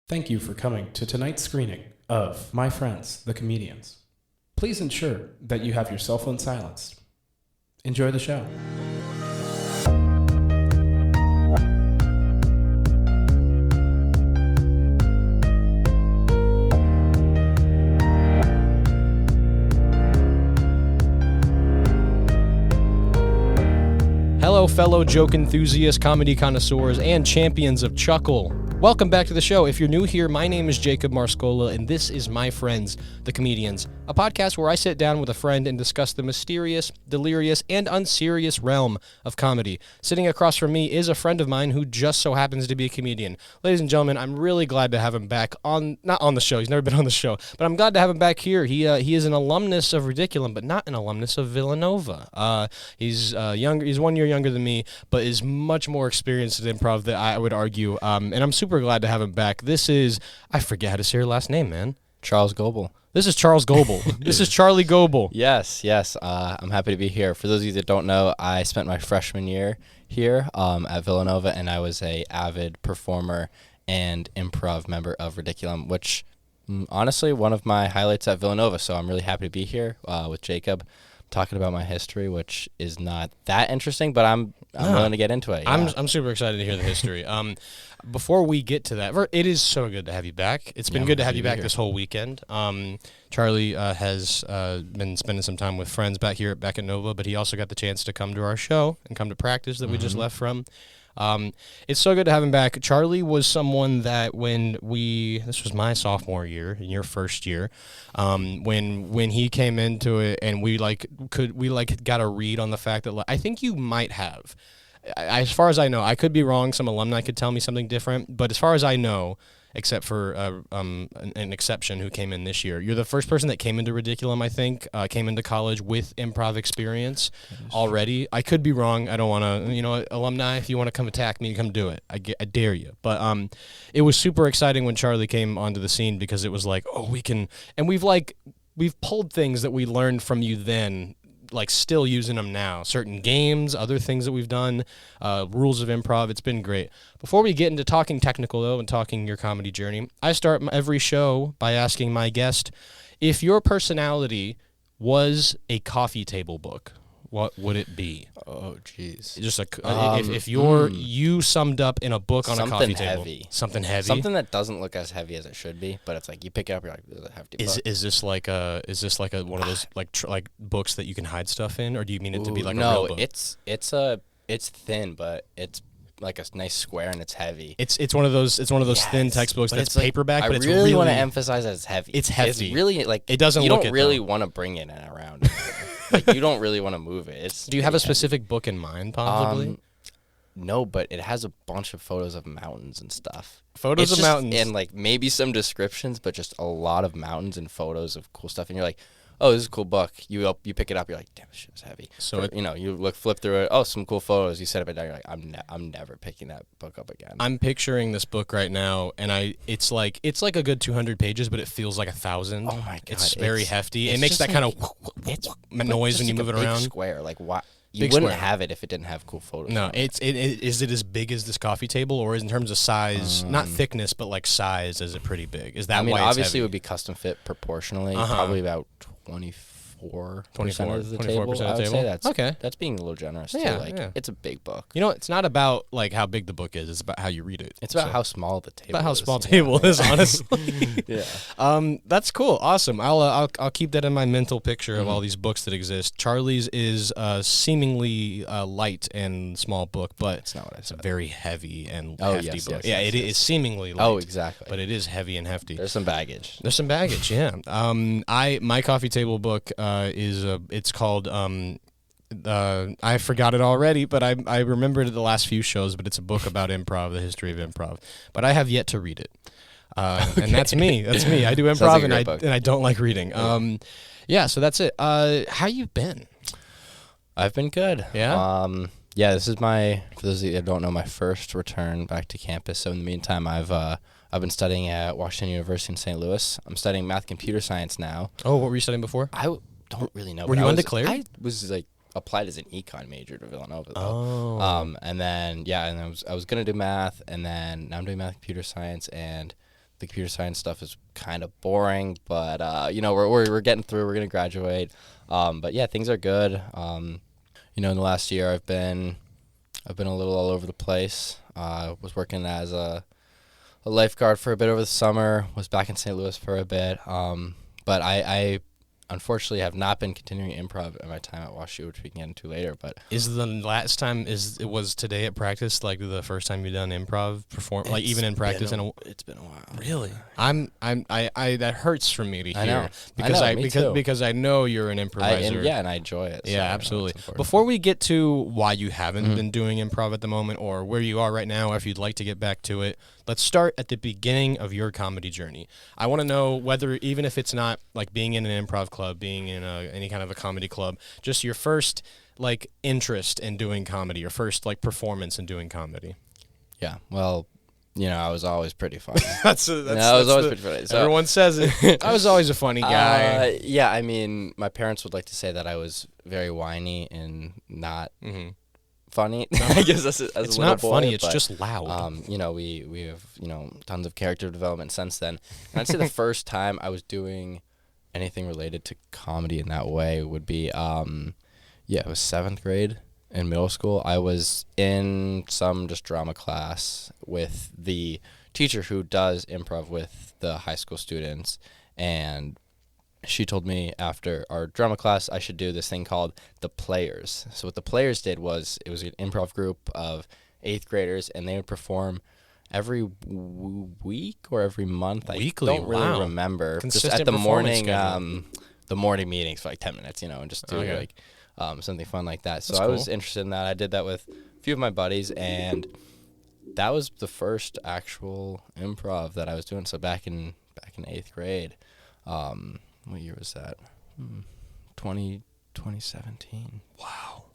Thank you for coming to tonight's screening of My Friends, the Comedians. Please ensure that you have your cell phone silenced. Enjoy the show. Hello, fellow joke enthusiasts, comedy connoisseurs, and champions of chuckle. Welcome back to the show. If you're new here, my name is Jacob Marscola, and this is My Friends, the Comedians, a podcast where I sit down with a friend and discuss the mysterious, delirious, and unserious realm of comedy. Sitting across from me is a friend of mine who just so happens to be a comedian. Ladies and gentlemen, I'm really glad to have him back not on the show. He's never been on the show, but I'm glad to have him back here. He is an alumnus of Ridiculum, but not an alumnus of Villanova. He's younger. He's 1 year younger than me, but is much more experienced at improv than I would argue. And I'm super glad to have him back. This is, I forget how to say your last name, man. Charles Goebel. This is Charles Goebel. This is Charlie Goebel. Yes. I'm happy to be here. For those of you that don't know, I spent my freshman year here at Villanova, and I was a avid performer and improv member of Ridiculum, which honestly one of my highlights at Villanova. So I'm really happy to be here with Jacob, talking about my history, which is not that interesting, but I'm willing to get into it. Yeah. I'm super excited to hear the history. Before we get to that, it is so good to have you back. It's been good to have you back this whole weekend. Charlie has been spending some time with friends back at Nova, but he also got the chance to come to our show and come to practice that we just left from. It's so good to have him back. Charlie was someone that this was my sophomore year, in your first year, when he came into it, and we got a read on the fact that I think you might have, as far as I know, I could be wrong. Some alumni could tell me something different, but as far as I know, except for an exception who came in this year, you're the first person that came into Ridiculum, I think, came into college with improv experience already. I could be wrong. I don't want to, alumni, if you want to come attack me, come do it. I dare you. But it was super exciting when Charlie came onto the scene, because it was like, oh, we can, and we've pulled things that we learned from you then, like still using them now. Certain games, other things that we've done, rules of improv. It's been great. Before we get into talking technical, though, and talking your comedy journey, I start every show by asking my guest, if your personality was a coffee table book, what would it be? Oh, jeez. Just if you summed up in a book on a coffee table. Something heavy. Something that doesn't look as heavy as it should be, but it's like you pick it up, you're like, this is a hefty book. Is this like one of those like books that you can hide stuff in, or do you mean it to be like a real book? No, it's thin, but it's like a nice square and it's heavy. It's one of those thin textbooks that's paperback, but it's really. I really want to emphasize that it's heavy. It's heavy. It's really like it doesn't. You look don't really want to bring it around. Like, you don't really want to move it. Do you have a specific book in mind, possibly? No, but it has a bunch of photos of mountains and stuff. Photos of mountains. And, like, maybe some descriptions, but just a lot of mountains and photos of cool stuff. And you're like, oh, this is a cool book. You pick it up, you're like, damn, this shit is heavy. So, you flip through it, oh, some cool photos. You set it down, you're like, I'm never picking that book up again. I'm picturing this book right now, and it's like a good 200 pages, but it feels like 1,000. Oh, my God. It's very hefty. It makes that kind of noise when you move it around. Square, like, why? You wouldn't have it if it didn't have cool photos. No, is it as big as this coffee table, or is in terms of size, not thickness, but like size, is it pretty big? Is that why it's obviously heavy? It would be custom fit proportionally, probably about 24% of the table. I would say that's being a little generous too. It's a big book. It's not about like how big the book is, it's about how you read it. It's about how small the table is. About how small table is, honestly. Yeah. That's cool. Awesome. I'll keep that in my mental picture of all these books that exist. Charlie's is seemingly light and small book, but it's not what I said. It's a very heavy and hefty book. It is seemingly light. Oh, exactly. But it is heavy and hefty. There's some baggage. Yeah. My coffee table book it's called I forgot it already, but I remembered it the last few shows, but it's a book about improv, the history of improv, but I have yet to read it. And that's me. I do improv and I don't like reading. So that's it. How you been? I've been good. Yeah. This is for those of you that don't know, my first return back to campus. So in the meantime, I've been studying at Washington University in St. Louis. I'm studying math computer science now. Oh, what were you studying before? I don't really know. Were you undeclared? I was like applied as an econ major to Villanova though. Oh. And then I was gonna do math, and then now I'm doing math computer science, and the computer science stuff is kind of boring, but you know, we're getting through. We're gonna graduate. But yeah, things are good. You know, in the last year, I've been a little all over the place. Was working as a lifeguard for a bit over the summer. Was back in St. Louis for a bit. But I unfortunately have not been continuing improv at my time at WashU, which we can get into later. But is the last time was today at practice like the first time you've done improv perform, like even in practice? It's been a while. Really? I that hurts for me to hear. I know. Because I know you're an improviser. And I enjoy it. Yeah, absolutely. Before we get to why you haven't been doing improv at the moment, or where you are right now, or if you'd like to get back to it, let's start at the beginning of your comedy journey. I want to know whether, even if it's not like being in an improv club, being in any kind of a comedy club, just your first like interest in doing comedy, your first like performance in doing comedy. Yeah, well, you know, I was always pretty funny. I was always pretty funny. So, everyone says it. I was always a funny guy. Yeah, I mean, my parents would like to say that I was very whiny and not funny. I guess as it's a little not boy, funny. It's but, just loud. You know, we have, you know, tons of character development since then. And I'd say the first time I was doing anything related to comedy in that way would be, it was 7th grade in middle school. I was in some just drama class with the teacher who does improv with the high school students, and she told me after our drama class I should do this thing called the Players. So what the Players did was, it was an improv group of 8th graders, and they would perform every week or every month. Weekly, I don't really remember. Consistent just at the morning, schedule. the morning meetings for like 10 minutes, you know, and just do like something fun like that. So I was interested in that. I did that with a few of my buddies, and that was the first actual improv that I was doing. So back in 8th grade. What year was that? 2017. Wow.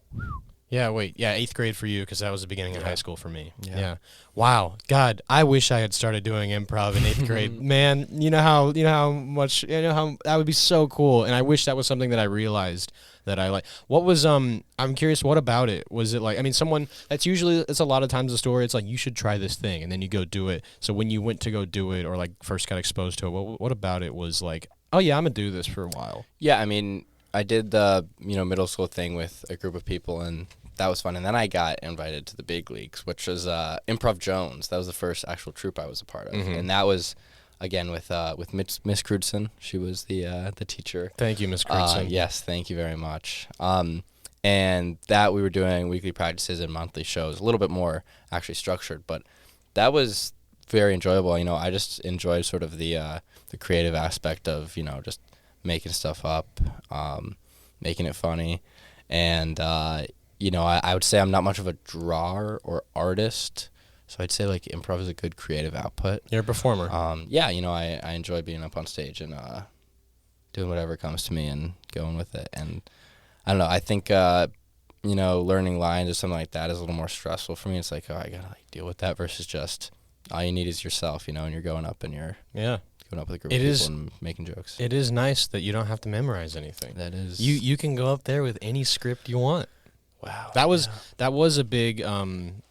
Yeah, wait. Yeah, 8th grade for you, because that was the beginning of high school for me. Yeah. Wow. God, I wish I had started doing improv in 8th grade. Man, you know how that would be so cool, and I wish that was something that I realized that I like. What was I'm curious, what about it? Was it like, I mean, someone that's usually, it's a lot of times the story, it's like you should try this thing and then you go do it. So when you went to go do it, or like first got exposed to it, what about it was like, oh yeah, I'm gonna do this for a while? Yeah, I mean, I did the, you know, middle school thing with a group of people, and that was fun. And then I got invited to the big leagues, which was Improv Jones. That was the first actual troupe I was a part of, and that was again with Miss Crudson. She was the teacher. Thank you, Miss Crudson. Yes, thank you very much. And that we were doing weekly practices and monthly shows, a little bit more actually structured, but that was very enjoyable. You know, I just enjoyed sort of the creative aspect of, you know, just making stuff up, making it funny, and you know, I would say I'm not much of a drawer or artist, so I'd say like improv is a good creative output. You're a performer. Yeah, you know, I enjoy being up on stage and doing whatever comes to me and going with it. And I don't know, I think you know, learning lines or something like that is a little more stressful for me. It's like, oh, I gotta like deal with that, versus just all you need is yourself, you know, and you're going up and you're going up with a group of people and making jokes. It is nice that you don't have to memorize anything. That is. You can go up there with any script you want. Wow. That was a big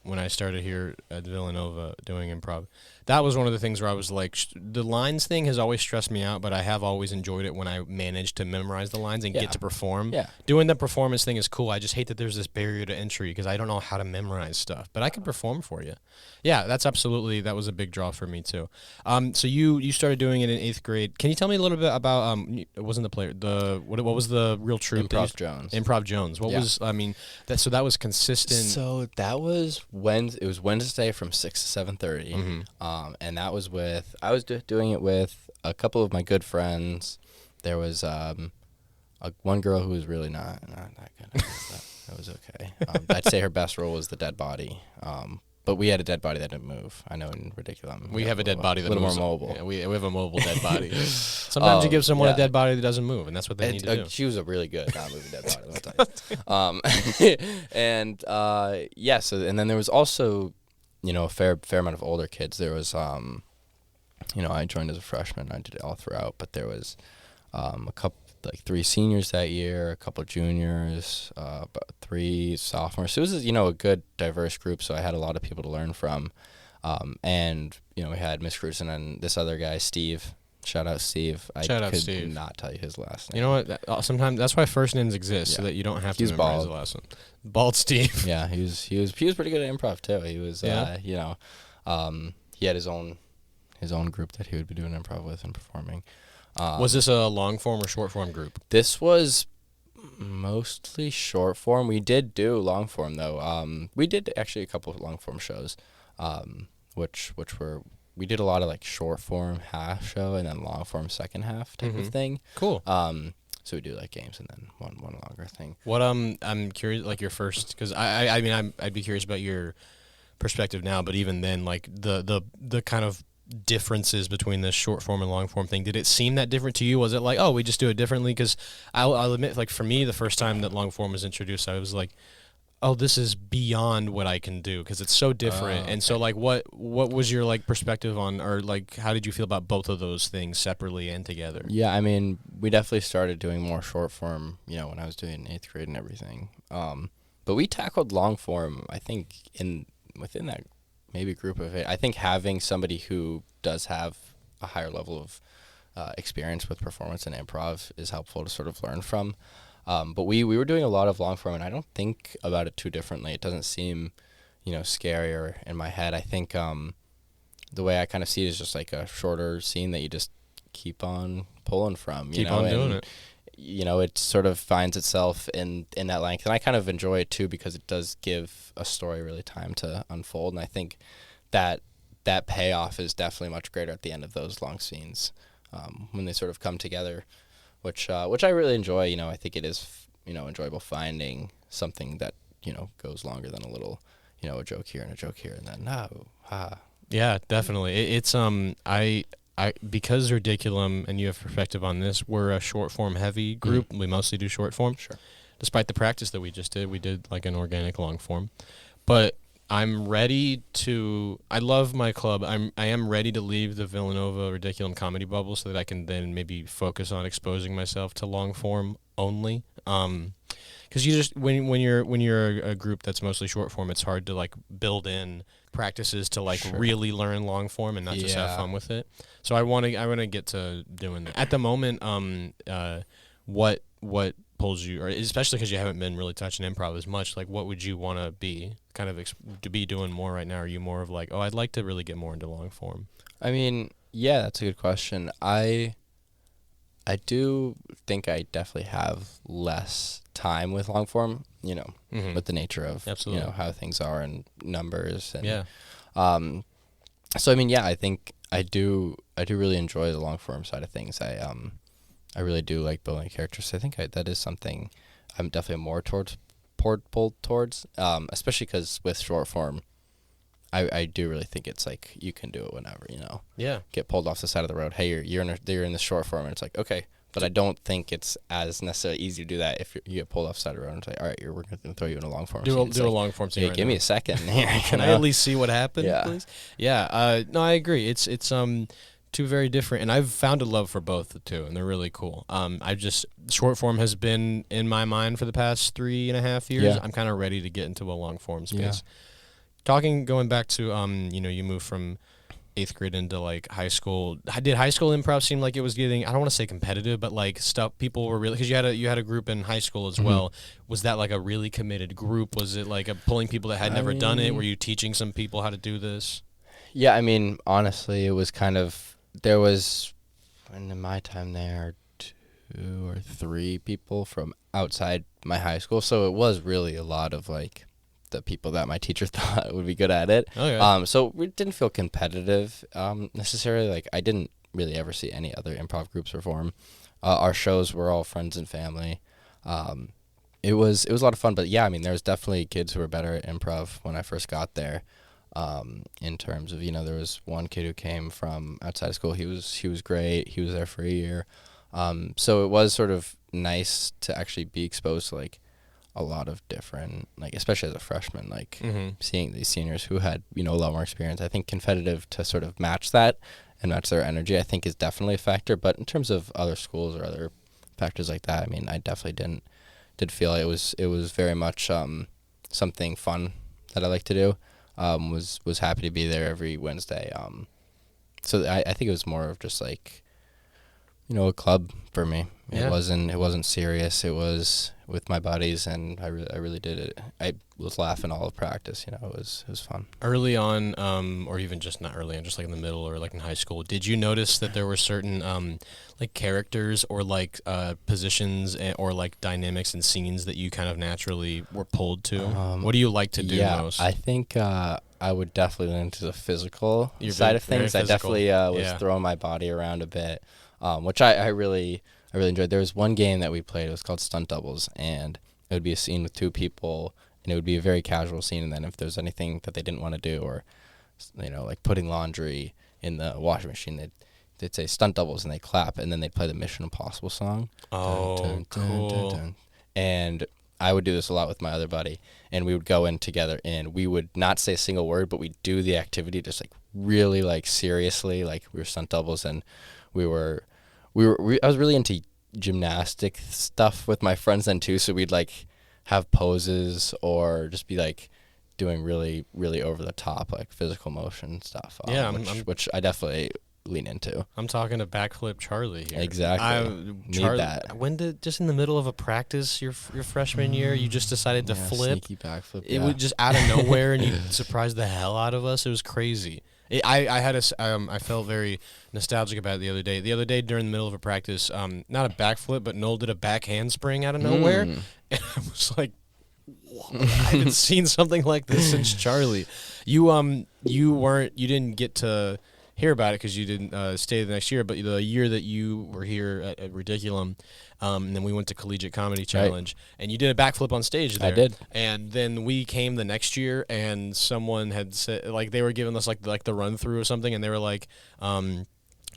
when I started here at Villanova doing improv. That was one of the things where I was like, the lines thing has always stressed me out, but I have always enjoyed it when I managed to memorize the lines and get to perform. Yeah. Doing the performance thing is cool. I just hate that there's this barrier to entry because I don't know how to memorize stuff, but I can perform for you. Yeah, that was a big draw for me too. So you started doing it in 8th grade. Can you tell me a little bit about it wasn't the player, what was the real troupe? Improv Jones. Improv Jones. What was, I mean, that was consistent. So that was it was Wednesday from 6 to 7:30. And that was I was doing it with a couple of my good friends. There was one girl who was really not that good. That was okay. I'd say her best role was the dead body. But we had a dead body that didn't move. I know in Ridiculum. We have a dead body that moves. moves. A little more mobile. Yeah, we have a mobile dead body. Sometimes you give someone a dead body that doesn't move, and that's what they need to do. She was a really good not moving dead body, let me tell you. And so and then there was also, you know, a fair amount of older kids. There was you know, I joined as a freshman. I did it all throughout, but there was a couple, like 3 seniors that year, a couple juniors, about 3 sophomores. So it was, you know, a good diverse group. So I had a lot of people to learn from. And we had Miss Cruz and then this other guy, Steve. Shout out Steve. Shout out could Steve. not tell you his last name. You know what? Sometimes that's why first names exist, so that you don't have to memorize bald. the last one. Bald Steve. Yeah, he was pretty good at improv too. He was, he had his own group that he would be doing improv with and performing. Was this a long form or short form group? This was mostly short form. We did do long form though. We did actually a couple of long form shows, which were. We did a lot of like short form half show and then long form second half type of thing. Cool. So we do like games and then one longer thing. What I'm curious, like your first, because I'd be curious about your perspective now, but even then, like the kind of differences between the short form and long form thing, did it seem that different to you? Was it like, oh, we just do it differently? Because I'll admit, like for me, the first time that long form was introduced, I was like, oh, this is beyond what I can do because it's so different. And so, like, what was your like perspective on, or like, how did you feel about both of those things separately and together? Yeah, I mean, we definitely started doing more short form, when I was doing 8th grade and everything. But we tackled long form, I think, within that maybe group of 8. I think having somebody who does have a higher level of experience with performance and improv is helpful to sort of learn from. But we were doing a lot of long form, and I don't think about it too differently. It doesn't seem, scarier in my head. I think the way I kind of see it is just like a shorter scene that you just keep on pulling from. Keep on doing it. It sort of finds itself in that length, and I kind of enjoy it too because it does give a story really time to unfold. And I think that payoff is definitely much greater at the end of those long scenes when they sort of come together. Which I really enjoy. I think it is, enjoyable finding something that, goes longer than a little, a joke here and a joke here and then, Yeah, definitely. It's I because Ridiculum and you have perspective on this, we're a short form heavy group. We mostly do short form. Sure. Despite the practice that we just did, we did like an organic long form. But I'm ready to. I love my club. I am ready to leave the Villanova Ridiculum comedy bubble so that I can then maybe focus on exposing myself to long form only. Because you just when you're a group that's mostly short form, it's hard to like build in practices to like really learn long form and not just have fun with it. So I want to get to doing that. At the moment, what pulls you, or especially because you haven't been really touching improv as much, like what would you want to be kind of to be doing more right now? Are you more of like, oh, I'd like to really get more into long form? I mean, yeah, that's a good question. I do think I definitely have less time with long form, with the nature of how things are and numbers and so I mean, yeah, I think I do really enjoy the long form side of things. I really do like building characters. I think that is something I'm definitely more pulled towards, especially because with short form, I do really think it's like you can do it whenever, Yeah. Get pulled off the side of the road. Hey, you're in the short form, and it's like, okay. But I don't think it's as necessarily easy to do that if you get pulled off the side of the road and say, all right, we're going to throw you in a long form scene. Do a long form scene. Hey, right give now. me a second here. Can I at least see what happened, please? Yeah. No, I agree. It's two very different, and I've found a love for both too, and they're really cool. Short form has been in my mind for the past 3.5 years. Yeah. I'm kind of ready to get into a long form space. Going back to you moved from 8th grade into like high school. Did high school improv seem like it was getting, I don't want to say competitive, but like stuff people were really, because you had a group in high school as well. Was that like a really committed group? Was it like pulling people that had never done it? Were you teaching some people how to do this? Yeah, I mean, honestly, it was kind of, there was, in my time there, 2 or 3 people from outside my high school, so it was really a lot of like the people that my teacher thought would be good at it. Oh, yeah. So we didn't feel competitive necessarily. Like I didn't really ever see any other improv groups perform. Our shows were all friends and family. It was a lot of fun, but yeah, I mean, there was definitely kids who were better at improv when I first got there. In terms of, there was one kid who came from outside of school. He was great. He was there for a year. So it was sort of nice to actually be exposed to like a lot of different, like, especially as a freshman, like seeing these seniors who had, a lot more experience. I think competitive to sort of match that and match their energy, I think is definitely a factor. But in terms of other schools or other factors like that, I mean, I definitely did feel it was very much something fun that I like to do. was happy to be there every Wednesday. So I think it was more of just like, a club for me. Yeah. It wasn't serious. It was with my buddies, and I really did it. I was laughing all of practice. It was fun. Early on, or even just not early on, just like in the middle or like in high school, did you notice that there were certain like characters or like positions or like dynamics and scenes that you kind of naturally were pulled to? What do you like to do most? I think I would definitely lean into the physical side of things. Very I definitely was yeah. throwing my body around a bit, which I really enjoyed. There was one game that we played. It was called Stunt Doubles, and it would be a scene with 2 people, and it would be a very casual scene. And then if there's anything that they didn't want to do, or like putting laundry in the washing machine, they'd say Stunt Doubles, and they clap, and then they'd play the Mission Impossible song. Oh, dun, dun, cool. dun, dun, dun. And I would do this a lot with my other buddy, and we would go in together, and we would not say a single word, but we'd do the activity just like really like seriously, like we were stunt doubles, and I was really into gymnastic stuff with my friends then too, so we'd like have poses or just be like doing really, really over the top like physical motion stuff. Which I definitely lean into. I'm talking to backflip Charlie here. Exactly. Need that. When did just in the middle of a practice your freshman year, you just decided to flip? Sneaky backflip. It would just out of nowhere, and you surprised the hell out of us. It was crazy. I felt very nostalgic about it the other day. The other day during the middle of a practice, not a backflip, but Noel did a back handspring out of nowhere, and I was like, whoa, I haven't seen something like this since Charlie. You didn't get to hear about it because you didn't stay the next year, but the year that you were here at Ridiculum, and then we went to Collegiate Comedy Challenge, and you did a backflip on stage there. I did. And then we came the next year, and someone had said, like, they were giving us like the run through or something, and they were like,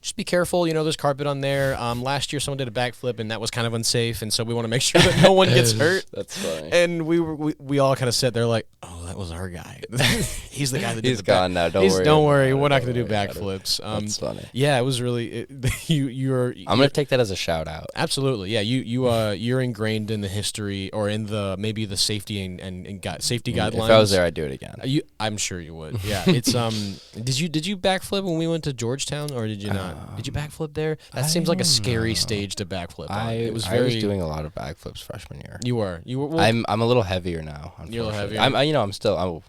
just be careful, there's carpet on there. Last year someone did a backflip, and that was kind of unsafe, and so we want to make sure that no one gets hurt. That's funny. And we all kind of sat there like, oh, that was our guy. He's the guy that did He's gone now. Don't worry. Don't worry. We're not going to do backflips. That's funny. Yeah, it was really. You're. I'm gonna take that as a shout out. Absolutely. Yeah. You're ingrained in the history or in the maybe the safety and safety guidelines. If I was there, I'd do it again. I'm sure you would. Yeah. It's Did you backflip when we went to Georgetown, or did you not? Did you backflip there? That seems like a scary stage to backflip on. I was doing a lot of backflips freshman year. You were. Well, I'm a little heavier now. You're a little heavier.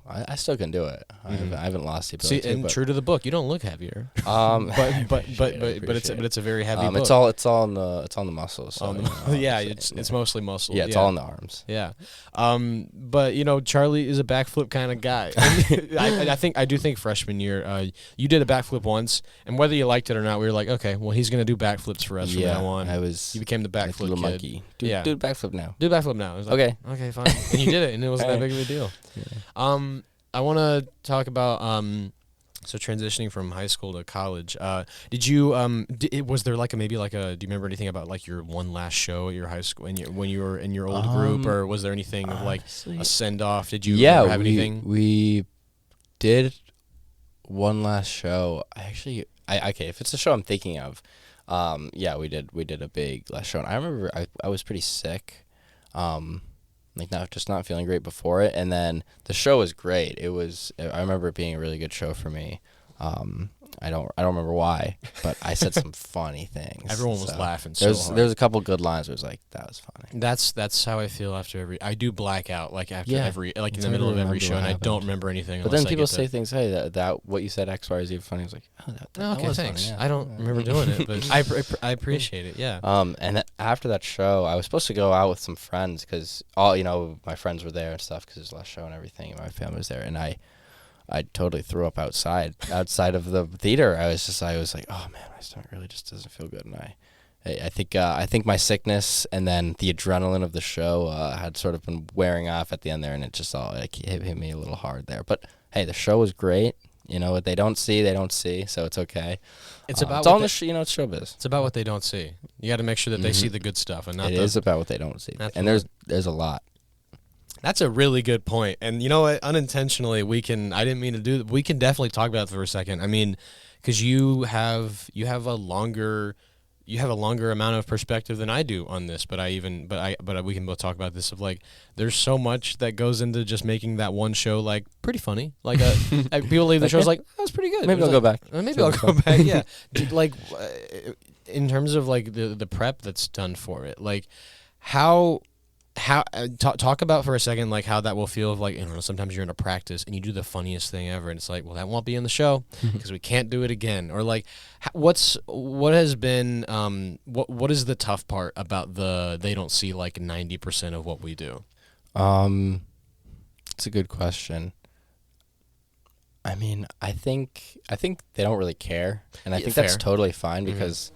I still can do it. I haven't lost the ability. See, and true to the book, you don't look heavier. But it's a very heavy book. It's all in the muscles. So, it's mostly muscle. Yeah, it's all in the arms. Yeah. But Charlie is a backflip kind of guy. I do think freshman year, you did a backflip once, and whether you liked it or not, we were like, okay, well, he's gonna do backflips for us from now on. You became the backflip little kid. Monkey. Do a backflip now. Do a backflip now. I was like, okay, fine. And you did it, and it wasn't that big of a deal. Yeah. I want to talk about so transitioning from high school to college. Did you was there do you remember anything about like your one last show at your high school when you were in your old group, or was there anything of like a send off? Did you have anything? We did one last show. If it's a show I'm thinking of, we did a big last show, and I remember I was pretty sick. Not feeling great before it, and then the show was great. I remember it being a really good show for me. I don't remember why, but I said some funny things. Everyone was laughing so hard. There's a couple good lines where it was like, that was funny. That's how I feel after I do black out every in the middle of every show, and I don't remember anything. But then people say things, hey, that what you said X, Y, or Z funny. I was like, that was thanks. funny. Yeah. I don't remember doing it, but I appreciate it. Yeah. And after that show, I was supposed to go out with some friends because all my friends were there and stuff because it was the last show and everything, and my family was there, and I totally threw up outside of the theater. I was like, oh man, my stomach really just doesn't feel good, and I think my sickness and then the adrenaline of the show had sort of been wearing off at the end there, and it just all hit me a little hard there. But hey, the show was great. What they don't see, they don't see, so it's okay. It's about it's showbiz. It's about what they don't see. You got to make sure that they see the good stuff, and not. It is about what they don't see, and there's a lot. That's a really good point. And you know what? Unintentionally, we can definitely talk about it for a second. I mean, because you have a longer you have a longer amount of perspective than I do on this, but we can both talk about this of like, there's so much that goes into just making that one show like pretty funny. Like people leave the show's like, that was pretty good. Maybe I'll go back. Maybe I'll go back. Yeah. Like in terms of like the prep that's done for it, like how talk about for a second like how that will feel of like, you know, sometimes you're in a practice and you do the funniest thing ever and it's like, well, that won't be in the show because we can't do it again, or like what has been what is the tough part about they don't see like 90% of what we do? It's a good question. I mean, I think they don't really care, and I think that's totally fine because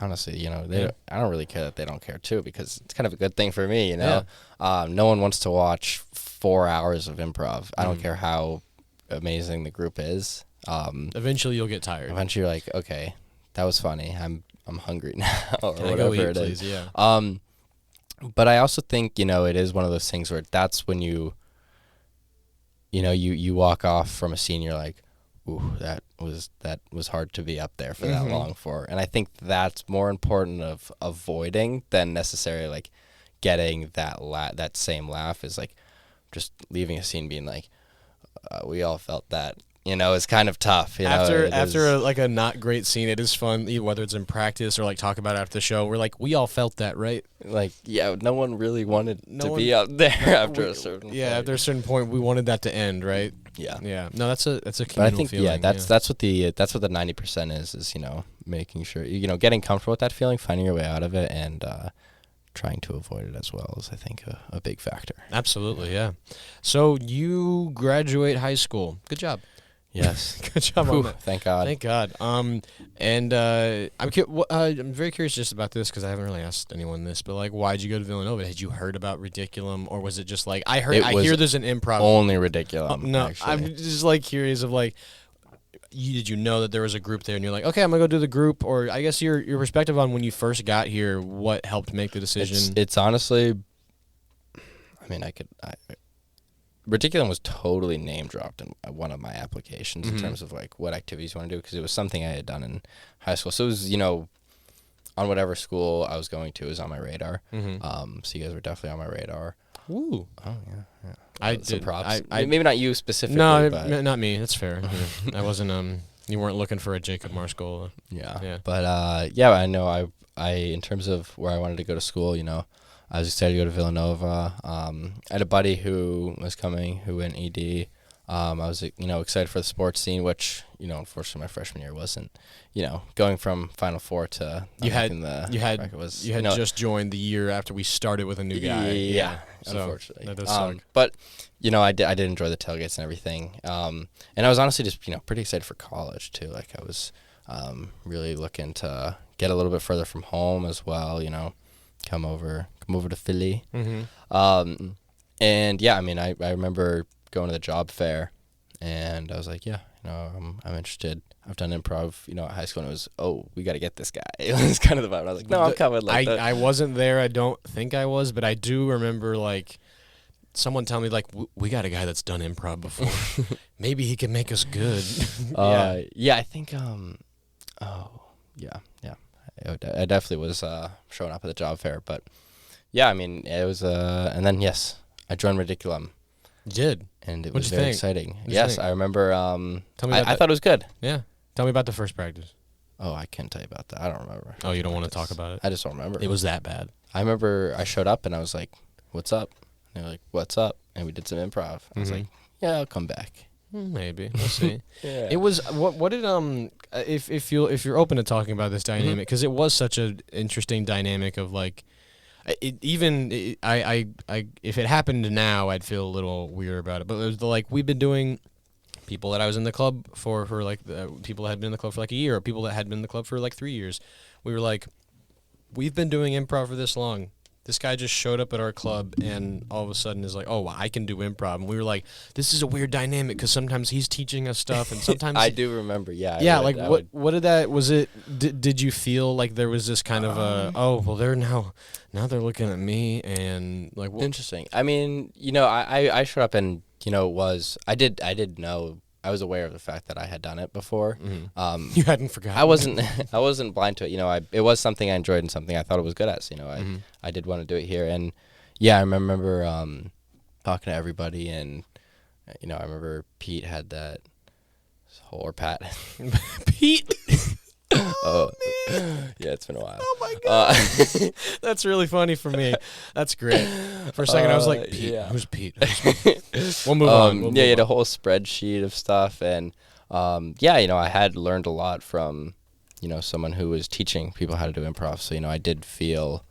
honestly, you know, I don't really care that they don't care too, because it's kind of a good thing for me, you know. No one wants to watch 4 hours of improv. I don't care how amazing the group is. Eventually, you'll get tired. Eventually, you're like, okay, that was funny. I'm hungry now, or Can I whatever go eat, it is. please? Yeah. But I also think, you know, it is one of those things where that's when you walk off from a scene, you're like, ooh, that was hard to be up there for that long for. And I think that's more important of avoiding than necessarily like getting that same laugh, is like just leaving a scene being like, we all felt that. You know, it's kind of tough. You know, after a not great scene, it is fun, whether it's in practice or like talk about it after the show. We're like, we all felt that, right? Like, yeah, no one really wanted to be out there after a certain point. After a certain point, we wanted that to end, right? Yeah. No, that's a communal but I think feeling. that's what the 90% is, you know, making sure, you know, getting comfortable with that feeling, finding your way out of it, and trying to avoid it as well is, I think, a big factor. Absolutely, yeah. So you graduate high school. Good job. Yes. Good job on that. Thank God. Thank God. I'm very curious just about this because I haven't really asked anyone this, but like, why'd you go to Villanova? Had you heard about Ridiculum, or was it just like I hear there's an improv? Only Ridiculum. No, actually. I'm just like curious of like, did you know that there was a group there, and you're like, okay, I'm gonna go do the group, or I guess your perspective on when you first got here, what helped make the decision? It's honestly, I mean, Ridiculum was totally name dropped in one of my applications in terms of like what activities you want to do, because it was something I had done in high school. So it was, you know, on whatever school I was going to, it was on my radar. So you guys were definitely on my radar. Ooh. Oh yeah. I some did. props. Maybe not you specifically. No, but not me. That's fair. I wasn't. You weren't looking for a Jacob Marskola. Yeah. But I know I in terms of where I wanted to go to school, you know, I was excited to go to Villanova. I had a buddy who was coming who went ED. I was, you know, excited for the sports scene, which, you know, unfortunately my freshman year wasn't, you know, going from Final Four to you had just joined the year after we started with a new guy. Yeah. So unfortunately. That does suck. But, you know, I did enjoy the tailgates and everything. And I was honestly just, you know, pretty excited for college too. Like I was really looking to get a little bit further from home as well, you know, come over to Philly. And yeah, I mean, I remember going to the job fair, and I was like, yeah, you know, I'm interested. I've done improv, you know, at high school, and it was, oh, we got to get this guy. It was kind of the vibe. I was like, no, I'm coming. I wasn't there. I don't think I was, but I do remember like someone telling me like, we got a guy that's done improv before. Maybe he can make us good. Yeah, I think. I definitely was showing up at the job fair, but yeah, I mean, it was. And then yes, I joined Ridiculum. You did. And it was very exciting. Yes, I remember. Tell me I thought it was good. Yeah. Tell me about the first practice. Oh, I can't tell you about that. I don't remember. Oh, you don't want to talk about it? I just don't remember. It was that bad. I remember I showed up and I was like, what's up? And they were like, what's up? And we did some improv. I was like, yeah, I'll come back. Maybe. We'll see. Yeah. It was, what did, if you're open to talking about this dynamic, because it was such an interesting dynamic of like, if it happened now, I'd feel a little weird about it. But it was like, we've been doing people that I was in the club for like people that had been in the club for like a year, or people that had been in the club for like 3 years. We were like, we've been doing improv for this long. This guy just showed up at our club and all of a sudden is like, oh, well, I can do improv. And we were like, this is a weird dynamic because sometimes he's teaching us stuff and sometimes I do remember, yeah. Yeah, what did that, was it, did you feel like there was this kind of oh, well, they're now they're looking at me and like. Interesting. I mean, you know, I showed up and, you know, I did know I was aware of the fact that I had done it before. You hadn't forgotten. I wasn't I wasn't blind to it. It was something I enjoyed and something I thought it was good at. So, I did want to do it here. And yeah, I remember talking to everybody, and I remember Pete had that or Pat. Pete. Oh, yeah, it's been a while. Oh my god, that's really funny for me. That's great. For a second, I was like, Pete. Yeah. Who's Pete? We'll move on. You had a whole spreadsheet of stuff, and I had learned a lot from someone who was teaching people how to do improv. So I did feel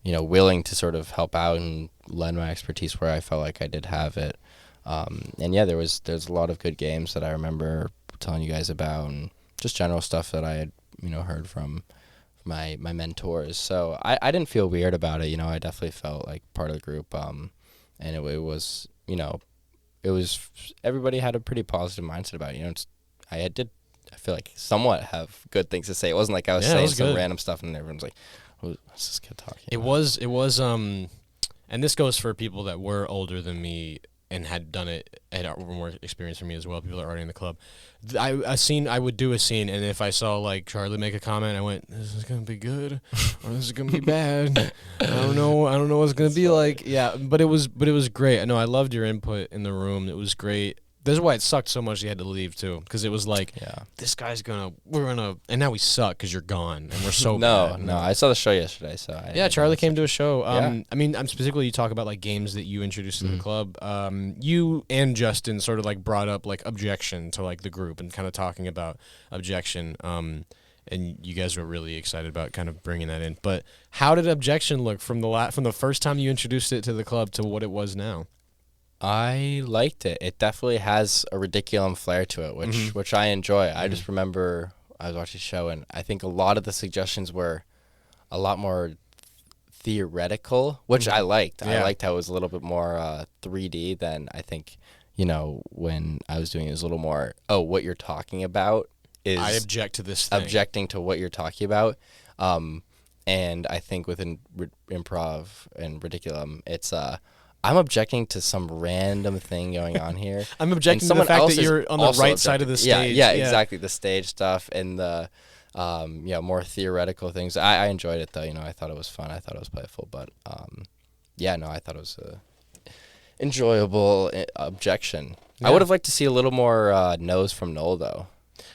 willing to sort of help out and lend my expertise where I felt like I did have it. And yeah, there's a lot of good games that I remember telling you guys about, and just general stuff that I had heard from my mentors. So I didn't feel weird about it. I definitely felt like part of the group. And it was everybody had a pretty positive mindset about it. I feel like somewhat have good things to say. It wasn't like I was saying some random stuff and everyone's like, what's this kid talking about? It was and this goes for people that were older than me and had done it, had more experience than me as well, people that are already in the club. I would do a scene, and if I saw like Charlie make a comment, I went, this is gonna be good or this is gonna be bad. I don't know what it's gonna be like. Yeah, but it was great. I know I loved your input in the room. It was great. This is why it sucked so much you had to leave too, because it was like, this guy's we're gonna, and now we suck because you're gone, and we're so bad. No, I saw the show yesterday, so Charlie came to a show. I mean, I'm specifically, you talk about like games that you introduced to the club. You and Justin sort of like brought up like objection to like the group and kind of talking about objection. And you guys were really excited about kind of bringing that in. But how did objection look from the first time you introduced it to the club to what it was now? I liked it. It definitely has a Ridiculum flair to it, which I enjoy. I just remember I was watching the show, and I think a lot of the suggestions were a lot more theoretical, which I liked. Yeah. I liked how it was a little bit more 3D than I think, when I was doing it was a little more, what you're talking about is... I object to this thing. Objecting to what you're talking about. And I think within improv and Ridiculum, it's... I'm objecting to some random thing going on here. I'm objecting to the fact that you're on the right side of the stage. Yeah, exactly. The stage stuff and the more theoretical things. I enjoyed it though. I thought it was fun. I thought it was playful. But I thought it was a enjoyable objection. Yeah. I would have liked to see a little more nose from Noel though.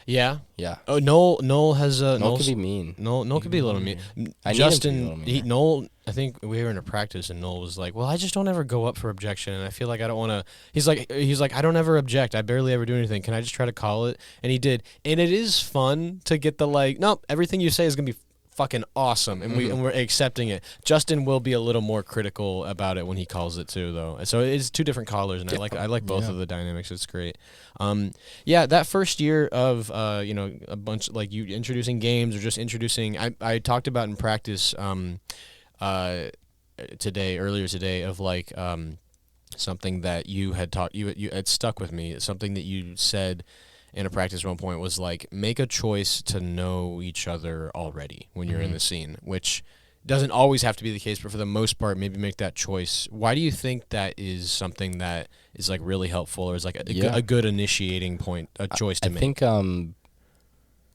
Yeah. Yeah. Oh, Noel has Noel could be mean. Noel could be a little mean. Justin, Noel, I think we were in a practice and Noel was like, "Well, I just don't ever go up for objection, and I feel like I don't want to." He's like, "I don't ever object. I barely ever do anything. Can I just try to call it?" And he did, and it is fun to get the like, "Nope, everything you say is gonna be fucking awesome," and we're accepting it. Justin will be a little more critical about it when he calls it too, though. So it's two different callers, and I like both of the dynamics. It's great. That first year of a bunch like you introducing games or just introducing. I talked about in practice earlier today of like something that you had taught you had stuck with me. Something that you said in a practice at one point was like, make a choice to know each other already when you're in the scene, which doesn't always have to be the case, but for the most part, maybe make that choice. Why do you think that is something that is like really helpful, or is like a good initiating point, a choice to make? I think,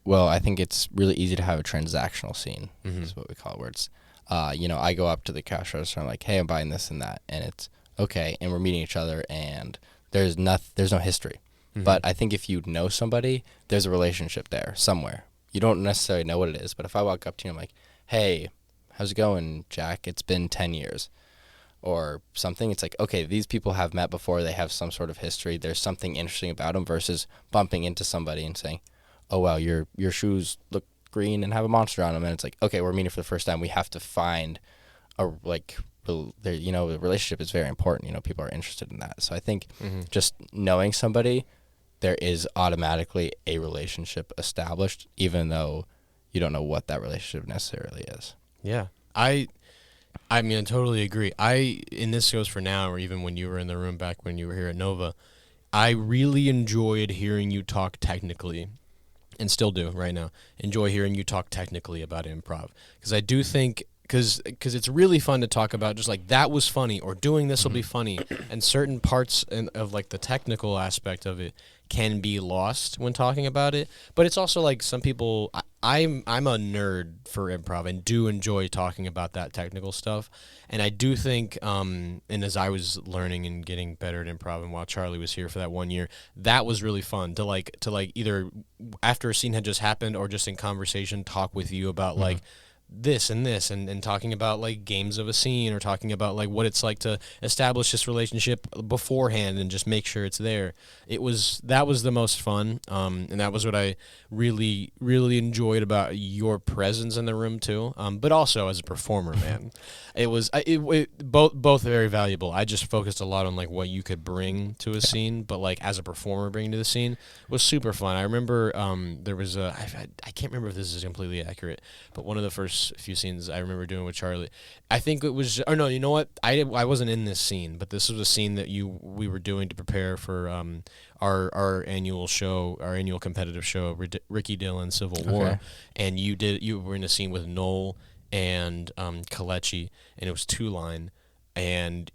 I think it's really easy to have a transactional scene, is what we call it, where it's, I go up to the cash register and I'm like, hey, I'm buying this and that, and it's okay, and we're meeting each other, and there's no history. But I think if you know somebody, there's a relationship there somewhere. You don't necessarily know what it is, but if I walk up to you and I'm like, hey, how's it going, Jack? It's been 10 years. Or something, it's like, okay, these people have met before, they have some sort of history, there's something interesting about them, versus bumping into somebody and saying, oh, wow, your shoes look green and have a monster on them. And it's like, okay, we're meeting for the first time. We have to find the relationship is very important. People are interested in that. So I think just knowing somebody, there is automatically a relationship established, even though you don't know what that relationship necessarily is. Yeah. I mean, I totally agree. And this goes for now, or even when you were in the room back when you were here at Nova, I really enjoyed hearing you talk technically, and still do right now, enjoy hearing you talk technically about improv. Because I do think, because it's really fun to talk about just like that was funny or doing this will be funny, and certain parts of like the technical aspect of it can be lost when talking about it. But it's also like some people, I'm a nerd for improv and do enjoy talking about that technical stuff. And I do think, and as I was learning and getting better at improv, and while Charlie was here for that 1 year, that was really fun to either after a scene had just happened or just in conversation talk with you about like this and talking about like games of a scene or talking about like what it's like to establish this relationship beforehand and just make sure it's there. That was the most fun, and that was what I really enjoyed about your presence in the room too, but also as a performer, man. It was both very valuable. I just focused a lot on like what you could bring to a scene, but like as a performer bringing to the scene was super fun. I remember there was I can't remember if this is completely accurate, but one of the first few scenes I remember doing with Charlie, I think it was, or no, you know what? I wasn't in this scene, but this was a scene that we were doing to prepare for our annual show, our annual competitive show, Ricky Dillon Civil War, and you were in a scene with Noel and Kalechi, and it was 2-line. And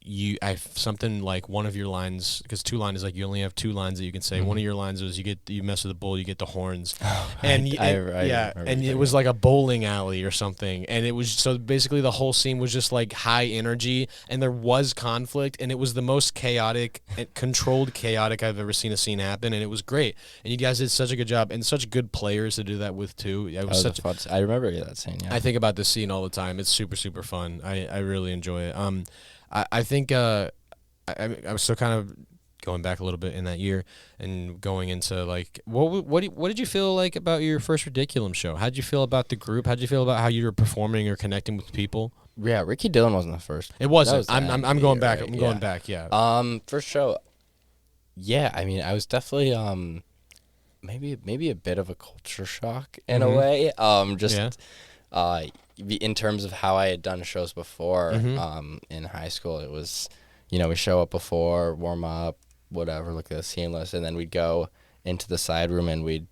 something like one of your lines, because 2-line is like you only have 2 lines that you can say. One of your lines was you mess with the bull, you get the horns, and it was like a bowling alley or something. And it was so basically the whole scene was just like high energy, and there was conflict, and it was the most chaotic, controlled chaotic I've ever seen a scene happen, and it was great. And you guys did such a good job, and such good players to do that with too. It was such. I remember that scene. Yeah. I think about this scene all the time. It's super super fun. I really enjoy it. I think I was still kind of going back a little bit in that year and going into like what did you feel like about your first Ridiculum show? How did you feel about the group? How did you feel about how you were performing or connecting with people? Yeah, Ricky Dillon wasn't the first. It wasn't. I'm going back. Right? I'm going back. Yeah. First show. Yeah, I mean, I was definitely maybe a bit of a culture shock in a way. In terms of how I had done shows before, in high school, it was, we show up before, warm up, whatever, look at the scene list, and then we'd go into the side room and we'd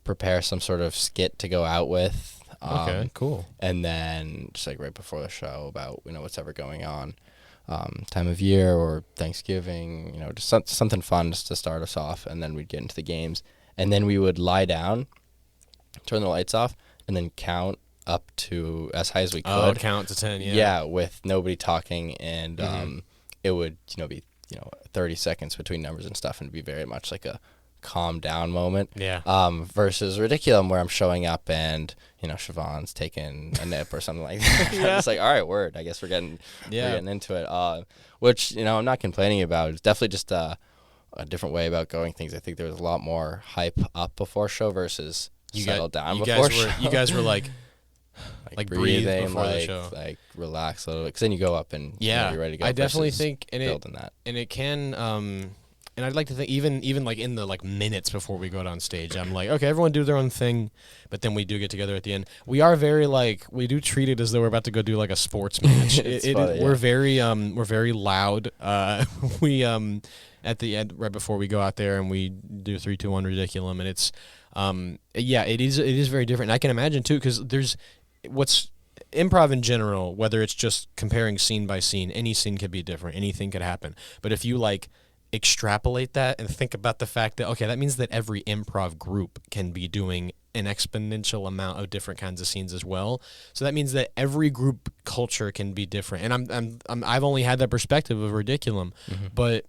prepare some sort of skit to go out with. Okay, cool. And then just like right before the show about, what's ever going on, time of year or Thanksgiving, just something fun just to start us off, and then we'd get into the games. And then we would lie down, turn the lights off, and then count up to as high as we could. Oh, count to 10, yeah. Yeah, with nobody talking, and it would, be 30 seconds between numbers and stuff, and it'd be very much like a calm down moment. Yeah. Versus Ridiculum, where I'm showing up and, Siobhan's taking a nip or something like that. It's like, all right, word. I guess we're getting into it. Which, I'm not complaining about. It's definitely just a different way about going things. I think there was a lot more hype up before show versus settle down before show. You guys were like breathing before the show, like relax a little bit, because then you go up and you're ready to go. I definitely think, and it can, and I'd like to think even like in the like minutes before we go out on stage, I'm like, okay, everyone do their own thing, but then we do get together at the end. We are very we do treat it as though we're about to go do like a sports match. We're very loud. We at the end right before we go out there and we do 3, 2, 1 Ridiculum, and it's it is very different. And I can imagine too, because there's what's improv in general, whether it's just comparing scene by scene, any scene could be different, anything could happen. But if you like extrapolate that and think about the fact that, okay, that means that every improv group can be doing an exponential amount of different kinds of scenes as well. So that means that every group culture can be different. And I've only had that perspective of Ridiculum, but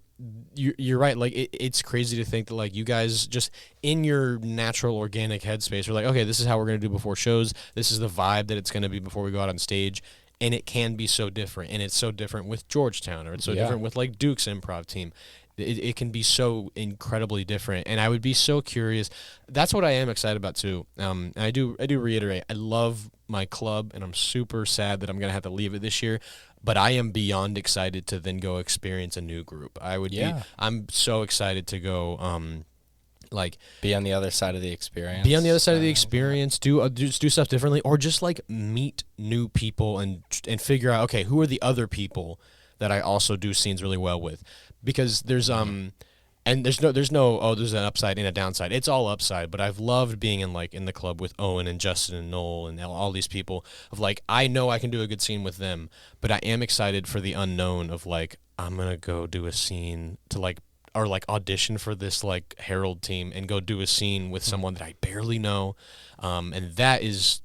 you're right. Like it's crazy to think that like you guys just in your natural organic headspace are like, okay, this is how we're going to do before shows. This is the vibe that it's going to be before we go out on stage. And it can be so different. And it's so different with Georgetown, or it's so different with like Duke's improv team. It can be so incredibly different. And I would be so curious. That's what I am excited about too. And I do reiterate, I love my club, and I'm super sad that I'm going to have to leave it this year. But I am beyond excited to then go experience a new group. I'm so excited to go, be on the other side of the experience. Be on the other side of the experience. Do stuff differently, or just like meet new people and figure out, okay, who are the other people that I also do scenes really well with? Because there's And there's there's an upside and a downside. It's all upside, but I've loved being in the club with Owen and Justin and Noel and all these people of like, I know I can do a good scene with them, but I am excited for the unknown of like, I'm going to go do a scene to like, or like audition for this like Herald team and go do a scene with someone that I barely know. And that is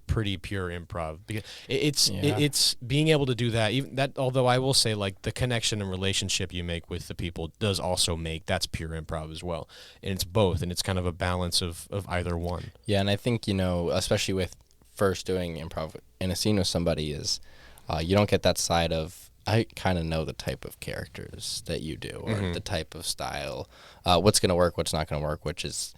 pretty pure improv, because it's being able to do that. Even that, although I will say like the connection and relationship you make with the people does also that's pure improv as well. And it's both, and it's kind of a balance of either one. Yeah, and I think, especially with first doing improv in a scene with somebody is you don't get that side of, I kind of know the type of characters that you do, or the type of style, what's going to work, what's not going to work, which is,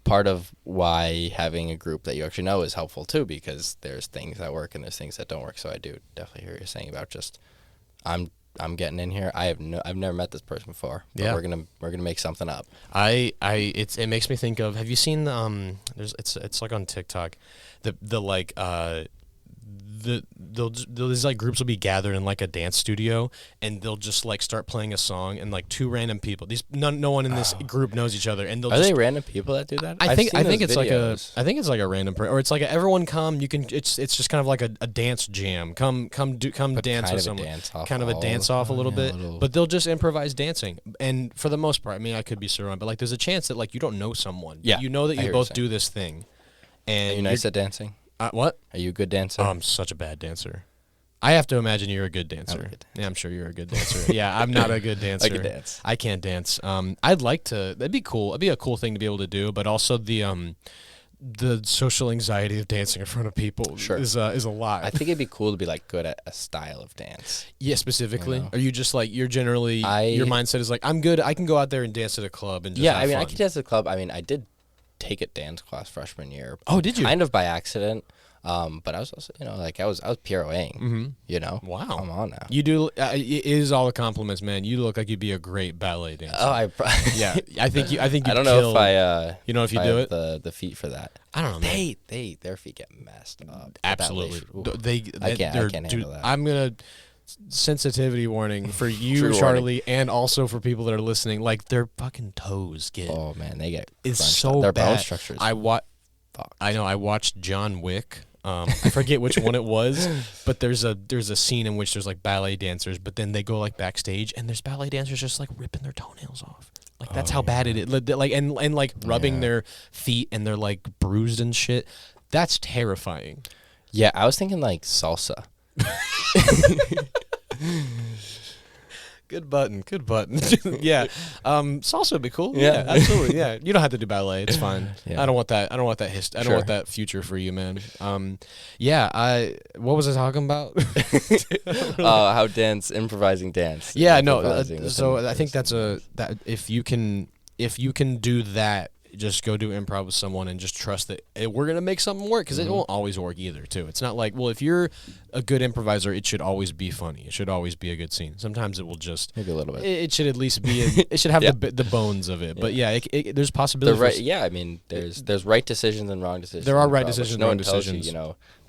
part of why having a group that you actually know is helpful too, because there's things that work and there's things that don't work. So I do definitely hear what you're saying about just, I'm getting in here. I've never met this person before. But we're gonna make something up. It makes me think of, have you seen it's like on TikTok, these like groups will be gathered in like a dance studio, and they'll just like start playing a song, and like two random people, no one in this group knows each other, and they random people that do that? I think it's like a random or it's like everyone come, you can, it's just kind of like a dance jam, come dance with someone, kind of a dance off a little bit, but they'll just improvise dancing. And for the most part, I mean, I could be so wrong, but like there's a chance that like you don't know someone, you know that you both do this thing. And are you nice at dancing? What? Are you a good dancer? Oh, I'm such a bad dancer. I have to imagine you're a good dancer. Yeah, I'm sure you're a good dancer. Yeah, I'm not a good dancer. I can dance. I can't dance. I'd like to. That'd be cool. It'd be a cool thing to be able to do. But also the social anxiety of dancing in front of people is a lot. I think it'd be cool to be like good at a style of dance. Yeah, specifically. Are you just like, you're generally your mindset is like, I'm good. I can go out there and dance at a club and just have fun. I can dance at a club. I mean, I did take a dance class freshman year. Oh, did you? Kind of by accident. But I was also, I was PROing, Wow. Come on now. You do, it is all the compliments, man. You look like you'd be a great ballet dancer. Oh, yeah. I think you I don't know if I, if you do it? The feet for that. I don't know, man. Their feet get messed up. Absolutely. I can't handle that. I'm going to, sensitivity warning for you, Charlie, and also for people that are listening. Like, their fucking toes get. Oh man, they get. It's so their bad. bone structures. I know. I watched John Wick. I forget which one it was, but there's a scene in which there's like ballet dancers, but then they go like backstage and there's ballet dancers just like ripping their toenails off. Like that's how bad it is. Like and like rubbing their feet, and they're like bruised and shit. That's terrifying. Yeah, I was thinking like salsa. Good button. Yeah. Salsa would be cool. Yeah, absolutely. Yeah. You don't have to do ballet. It's fine. Yeah. I don't want that. I don't want that future for you, man. What was I talking about? How improvising dance. Yeah, no. So I think that if you can do that, just go do improv with someone and just trust that we're going to make something work, because it won't always work either, too. It's not like, well, if you're a good improviser, it should always be funny. It should always be a good scene. Sometimes it will just... Maybe a little bit. It should at least be... it should have the bones of it. Yeah. But yeah, there's possibilities. I mean, there's right decisions and wrong decisions. There are right decisions and wrong decisions.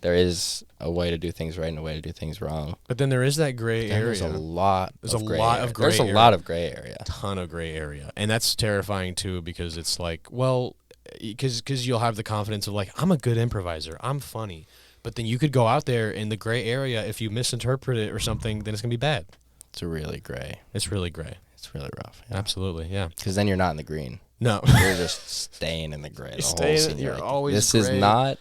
There is a way to do things right and a way to do things wrong. But then there is that gray area. There's a lot of gray area. A ton of gray area. And that's terrifying, too, because it's like, well, because you'll have the confidence of like, I'm a good improviser. I'm funny. But then you could go out there in the gray area. If you misinterpret it or something, then it's going to be bad. It's really gray. It's really gray. It's really rough. Yeah. Absolutely, yeah. Because then you're not in the green. No. You're just staying in the gray. You're always this gray. Is not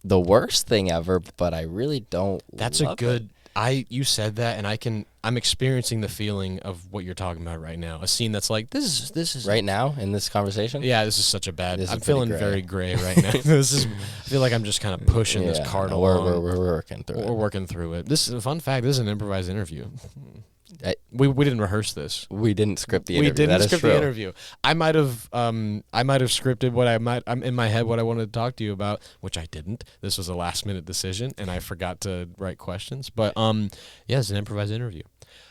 the worst thing ever, but I really don't. That's a good. You said that, and I'm experiencing the feeling of what you're talking about right now. A scene that's like this is right now in this conversation. Yeah, this is such a bad. I'm feeling very gray right now. I feel like I'm just kind of pushing this cart along. We're working through it. We're working through it. This is a fun fact. This is an improvised interview. We didn't rehearse this. We didn't script the interview. We didn't script the interview. I might have scripted I'm in my head what I wanted to talk to you about, which I didn't. This was a last minute decision, and I forgot to write questions. But it's an improvised interview.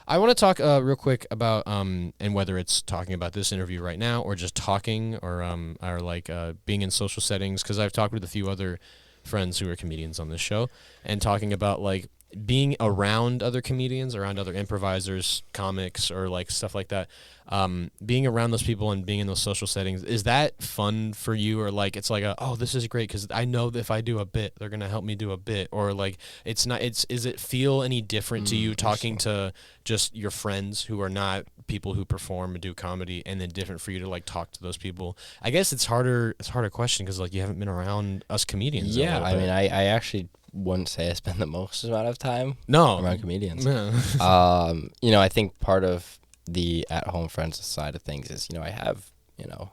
I want to talk real quick about and whether it's talking about this interview right now or just talking or being in social settings, because I've talked with a few other friends who are comedians on this show and talking about like being around other comedians, around other improvisers, comics, or like stuff like that. being around those people and being in those social settings, is that fun for you? Or like, it's like, oh, this is great because I know that if I do a bit, they're going to help me do a bit. Or like, it's not, is it feel any different to you talking to just your friends who are not people who perform and do comedy, and then different for you to like talk to those people? I guess it's a harder question because like you haven't been around us comedians. Yeah, I mean, I actually wouldn't say I spend the most amount of time around comedians. I think part of the at-home friends side of things is, I have,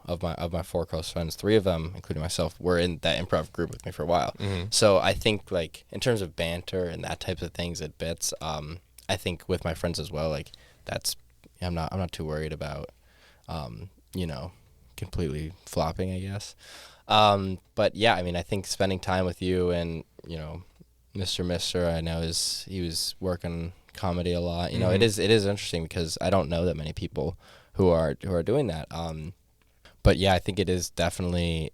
of my 4 close friends, 3 of them, including myself, were in that improv group with me for a while. So I think like in terms of banter and that type of things at bits, I think with my friends as well, like that's, I'm not too worried about, completely flopping, I guess. But yeah, I mean, I think spending time with you and, Mr. Mister, I know he was working comedy a lot. It is interesting because I don't know that many people who are doing that. But yeah, I think it is definitely,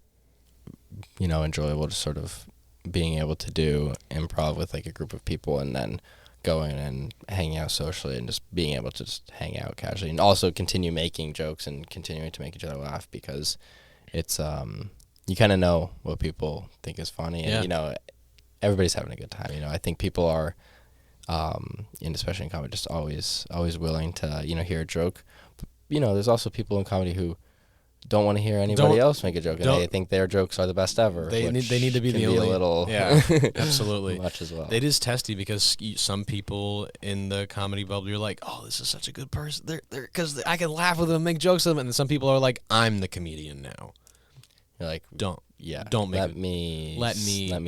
enjoyable to sort of being able to do improv with like a group of people and then going and hanging out socially and just being able to just hang out casually and also continue making jokes and continuing to make each other laugh because it's you kind of know what people think is funny and everybody's having a good time. I think people are and especially in comedy just always willing to hear a joke, but, there's also people in comedy who don't want to hear anybody else make a joke, and they think their jokes are the best ever. They need to be the only. A little, absolutely. Much as well. It is testy because some people in the comedy bubble, you're like, oh, this is such a good person. They're because I can laugh with them, and make jokes with them, and then some people are like, I'm the comedian now. You're like, don't make let me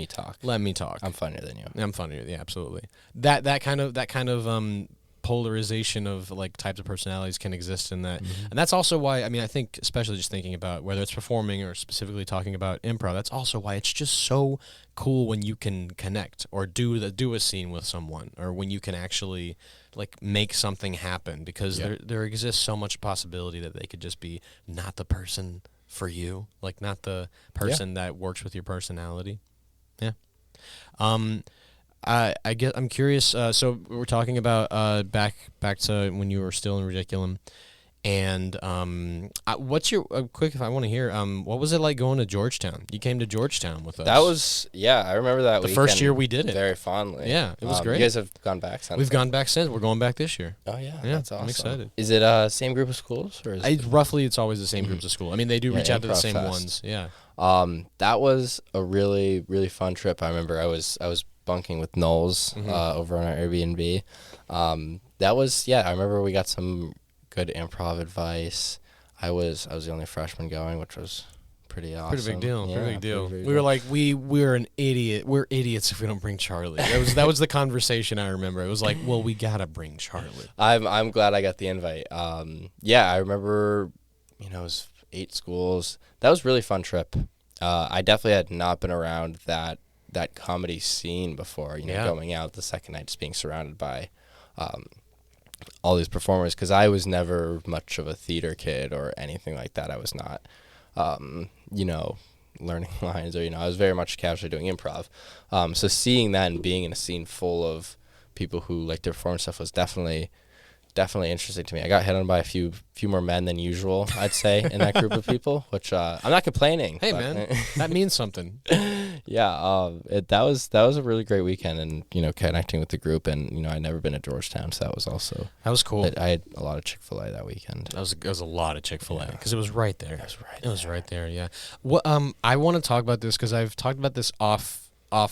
talk. Let me talk. I'm funnier than you. I'm funnier. Yeah, absolutely. That kind of polarization of like types of personalities can exist in that. And that's also why, I mean, I think especially just thinking about whether it's performing or specifically talking about improv, that's also why it's just so cool when you can connect or do a scene with someone, or when you can actually like make something happen, because there exists so much possibility that they could just be not the person for you, like not the person that works with your personality. I guess I'm curious. So we're talking about back to when you were still in Ridiculum, and what's your quick? If I want to hear, what was it like going to Georgetown? You came to Georgetown with us. That was I remember that the first year we did it very fondly. Yeah, it was great. You guys have gone back since. We've gone back since. We're going back this year. Oh yeah, that's awesome. I'm excited. Is it same group of schools or? Roughly, it's always the same groups of school. I mean, they do reach out to the same ones. Yeah. That was a really really fun trip. I remember I was bunking with Knowles over on our Airbnb. That was I remember we got some good improv advice. I was the only freshman going, which was pretty awesome. Pretty big deal. Yeah, pretty big deal. Pretty we were like, we're an idiot. We're idiots if we don't bring Charlie. That was the conversation I remember. It was like, well, we gotta bring Charlie. I'm glad I got the invite. I remember, it was 8 schools. That was a really fun trip. I definitely had not been around that comedy scene before, going out the second night, just being surrounded by all these performers, because I was never much of a theater kid or anything like that. I was not, learning lines, or, I was very much casually doing improv. So seeing that and being in a scene full of people who like to perform stuff was definitely interesting to me. I got hit on by a few more men than usual, I'd say, in that group of people, which I'm not complaining. Hey, man, that means something. That was a really great weekend, and connecting with the group, and I'd never been to Georgetown, so that was cool. I had a lot of Chick-fil-A that weekend. It was a lot of Chick-fil-A because it was right there. It was right there. Yeah. What I want to talk about this because I've talked about this off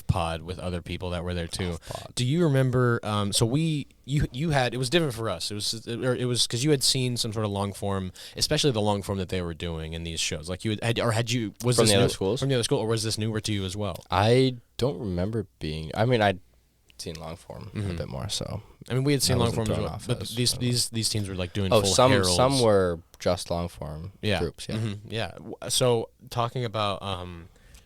pod with other people that were there too. Do you remember? So you had, it was different for us. It was because you had seen some sort of long form, especially the long form that they were doing in these shows. Like had you was from this the new, other schools? From the other school, or was this newer to you as well? I don't remember being. I mean, I'd seen long form a bit more. So I mean, we had seen long form as well, but these teams were like doing full heralds. Some were just long form groups. Yeah. So talking about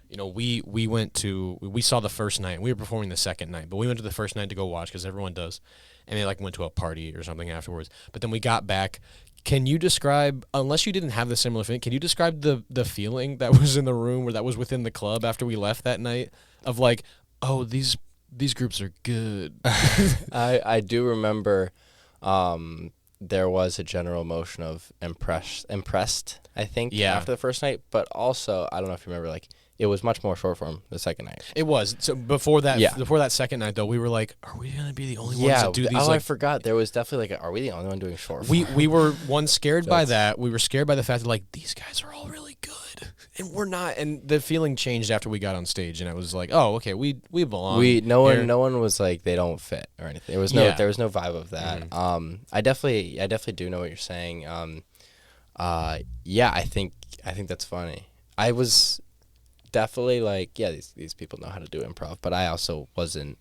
we saw the first night. We were performing the second night, but we went to the first night to go watch because everyone does, and they like went to a party or something afterwards. But then we got back. Can you describe, unless you didn't have the similar feeling, can you describe the feeling that was in the room or that was within the club after we left that night of like, oh, these groups are good? I do remember there was a general emotion of impressed, I think, Yeah. after the first night. But also, I don't know if you remember, like, it was much more short form the second night. It was. So before that, Yeah. before that second night, though, we were like, are we going to be the only ones Yeah. that do these? I Like, forgot. There was definitely like, are we the only one doing short form? we were scared by That's- that. We were scared by the fact that like these guys are all really good and we're not. And the feeling changed after we got on stage, and I was like, oh, okay, we belong. No here. one was like they don't fit or anything. There was there was no vibe of that. I definitely do know what you're saying. Yeah, I think that's funny. I was definitely like, yeah, these people know how to do improv, but I also wasn't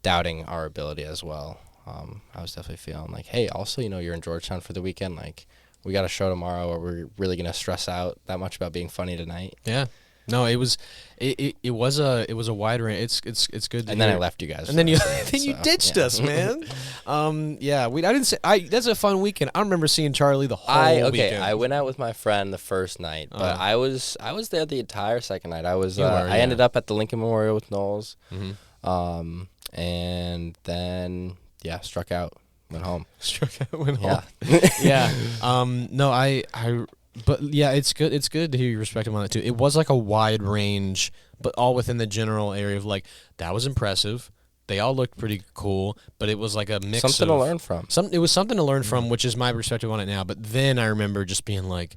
doubting our ability as well. I was definitely feeling like, hey, also, you're in Georgetown for the weekend, like we got a show tomorrow, or we're really gonna stress out that much about being funny tonight. Yeah. No, it was a wide range. It's good. To And then hear. I left you guys. And then you so, ditched yeah. us, man. Yeah, I didn't say. That's a fun weekend. I remember seeing Charlie the whole weekend. I went out with my friend the first night, but I was there the entire second night. I was You were, I yeah. ended up at the Lincoln Memorial with Knowles, Mhm. and then struck out, went home. Struck out, went home. Yeah, Yeah. No, but yeah, it's good. It's good to hear your perspective on that too. It was like a wide range, but all within the general area of like that was impressive. They all looked pretty cool, but it was like a mix. Something to learn from. It was something to learn from, which is my perspective on it now. But then I remember just being like,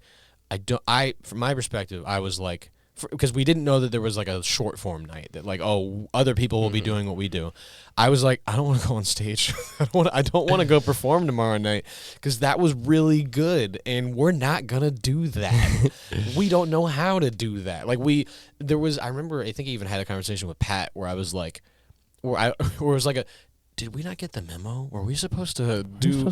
from my perspective, I was like, because we didn't know that there was like a short form night that like, oh, other people will be doing what we do. I was like, I don't want to go on stage. I don't want to go perform tomorrow night because that was really good, and we're not gonna do that. We don't know how to do that. Like I remember, I think I even had a conversation with Pat where I was like, where it was like did we not get the memo? Were we supposed to do?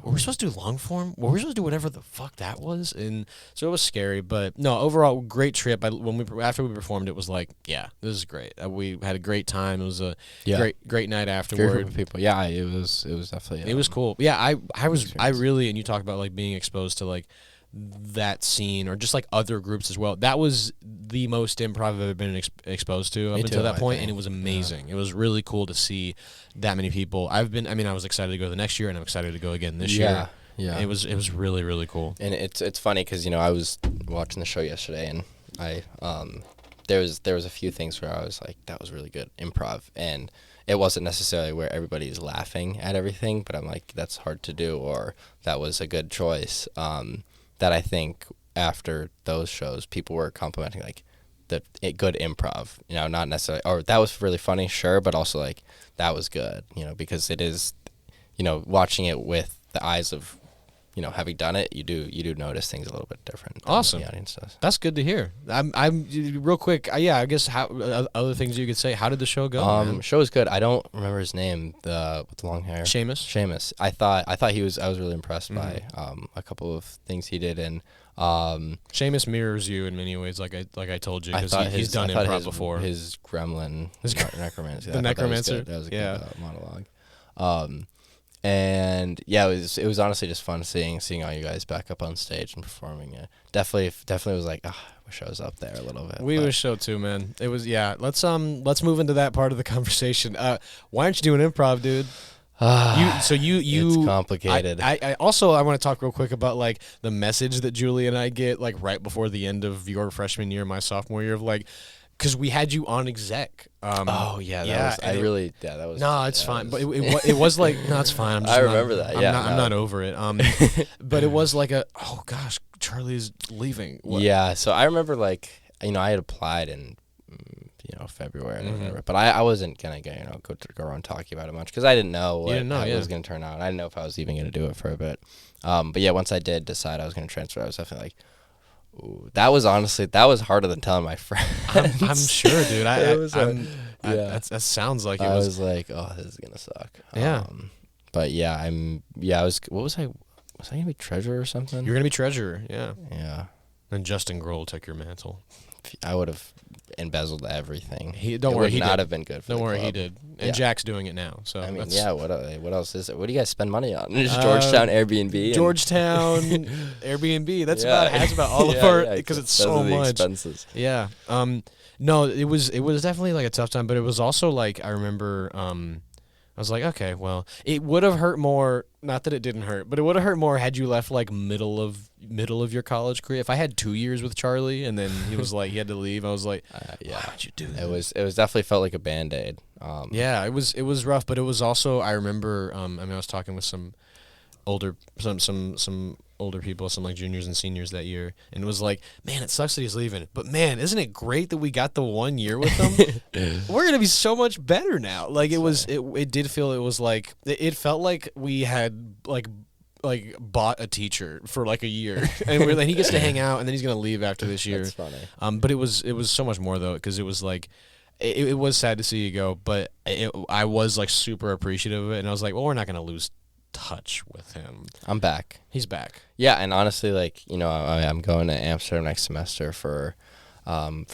Were we supposed to do long form? Were we supposed to do whatever the fuck that was? And so it was scary, but no, overall great trip. After we performed, it was like, yeah, this is great. We had a great time. It was a great night Very afterward. group of people. Yeah, it was definitely. It was cool. Yeah, I experience. really, and you talk about like being exposed to like that scene or just like other groups as well. That was the most improv I've ever been exposed to up until that point, and it was amazing. It was really cool to see that many people. I was excited to go the next year, and I'm excited to go again this year. Yeah. It was really, really cool. And it's funny because I was watching the show yesterday, and I there was a few things where I was like, that was really good improv, and it wasn't necessarily where everybody's laughing at everything, but I'm like, that's hard to do, or that was a good choice. That I think after those shows, people were complimenting like good improv, not necessarily, or that was really funny, sure, but also like that was good, because it is, watching it with the eyes of, having done it, you do notice things a little bit different. Awesome. The audience does. That's good to hear. I'm real quick. I guess how other things you could say. How did the show go? Man? Show was good. I don't remember his name. With the long hair. Seamus. I thought I was really impressed by a couple of things he did, and Seamus mirrors you in many ways, like I told you, I because thought he's done improv before. His gremlin, necromancer. The necromancer. That was a good monologue. And yeah, it was honestly just fun seeing all you guys back up on stage and performing. It definitely was like, I wish I was up there a little bit. We wish so too, man. It was Let's move into that part of the conversation. Why aren't you doing improv, dude? It's complicated. I also want to talk real quick about like the message that Julie and I get like right before the end of your freshman year, my sophomore year, of like, because we had you on exec. That was. No, it's fine. But it was like, no, it's fine. I remember that. I'm not over it. But it was like oh gosh, Charlie's leaving. What? Yeah. So I remember like, I had applied in, February or whatever, but I wasn't gonna go around talking about it much because I didn't know what it was gonna turn out. I didn't know if I was even gonna do it for a bit. But yeah, once I did decide I was gonna transfer, I was definitely like, ooh, that was harder than telling my friends. I'm sure, dude. That sounds like it was. I was like, oh, this is gonna suck. Yeah. But yeah, what was I? Was I gonna be treasurer or something? You're gonna be treasurer, yeah. Yeah. And Justin Grohl took your mantle. I would have embezzed everything. Don't worry, he would not did. have been good for Don't the worry, club. he did. And Yeah. Jack's doing it now. So I mean, that's, what else is it? What do you guys spend money on? Just Georgetown Airbnb. Georgetown Airbnb. That's about all of our, because it's so much. Expenses. Yeah. No, it was definitely like a tough time, but it was also like I remember I was like, okay, well, it would have hurt more. Not that it didn't hurt, but it would have hurt more had you left like middle of your college career. If I had 2 years with Charlie and then he was like he had to leave, I was like, yeah, why'd you do that? It was definitely felt like a Band-Aid. Yeah, it was rough, but it was also, I remember. I mean, I was talking with some older people, some like juniors and seniors that year, and it was like, man, it sucks that he's leaving, but man, isn't it great that we got the 1 year with him? We're gonna be so much better now. Like it did feel, it was like it felt like we had like bought a teacher for like a year, and we're like, he gets to hang out, and then he's gonna leave after this year. That's funny. But it was so much more though, because it was like. It was sad to see you go, but I was like super appreciative of it, and I was like, well, we're not gonna lose touch with him. I'm back. He's back. Yeah, and honestly, like, you know, I'm going to Amsterdam next semester for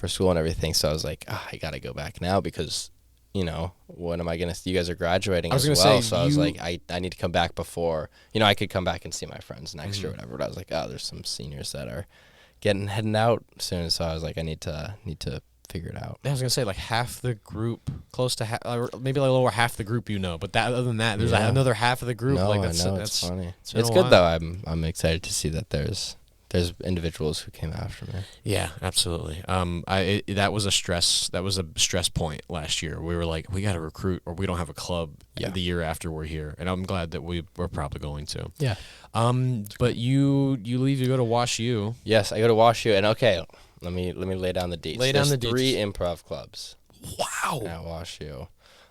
school and everything. So I was like, I gotta go back now because, you know, what am I gonna? You guys are graduating as well, so I was like, I need to come back before, you know, I could come back and see my friends next year or whatever. But I was like, there's some seniors that are heading out soon, so I was like, I need to figure it out. I was gonna say like half the group, close to maybe like lower half the group, you know. But that other than that, there's another half of the group. No, like I know, it's funny. It's good though. I'm excited to see that there's individuals who came after me. Yeah, absolutely. That was a stress point last year. We were like, we got to recruit, or we don't have a club the year after we're here, and I'm glad that we're probably going to. Yeah. But you leave, you go to Wash U. Yes, I go to Wash U, and okay. Let me lay down the deets. There's 3 improv clubs. Wow. At Wash U.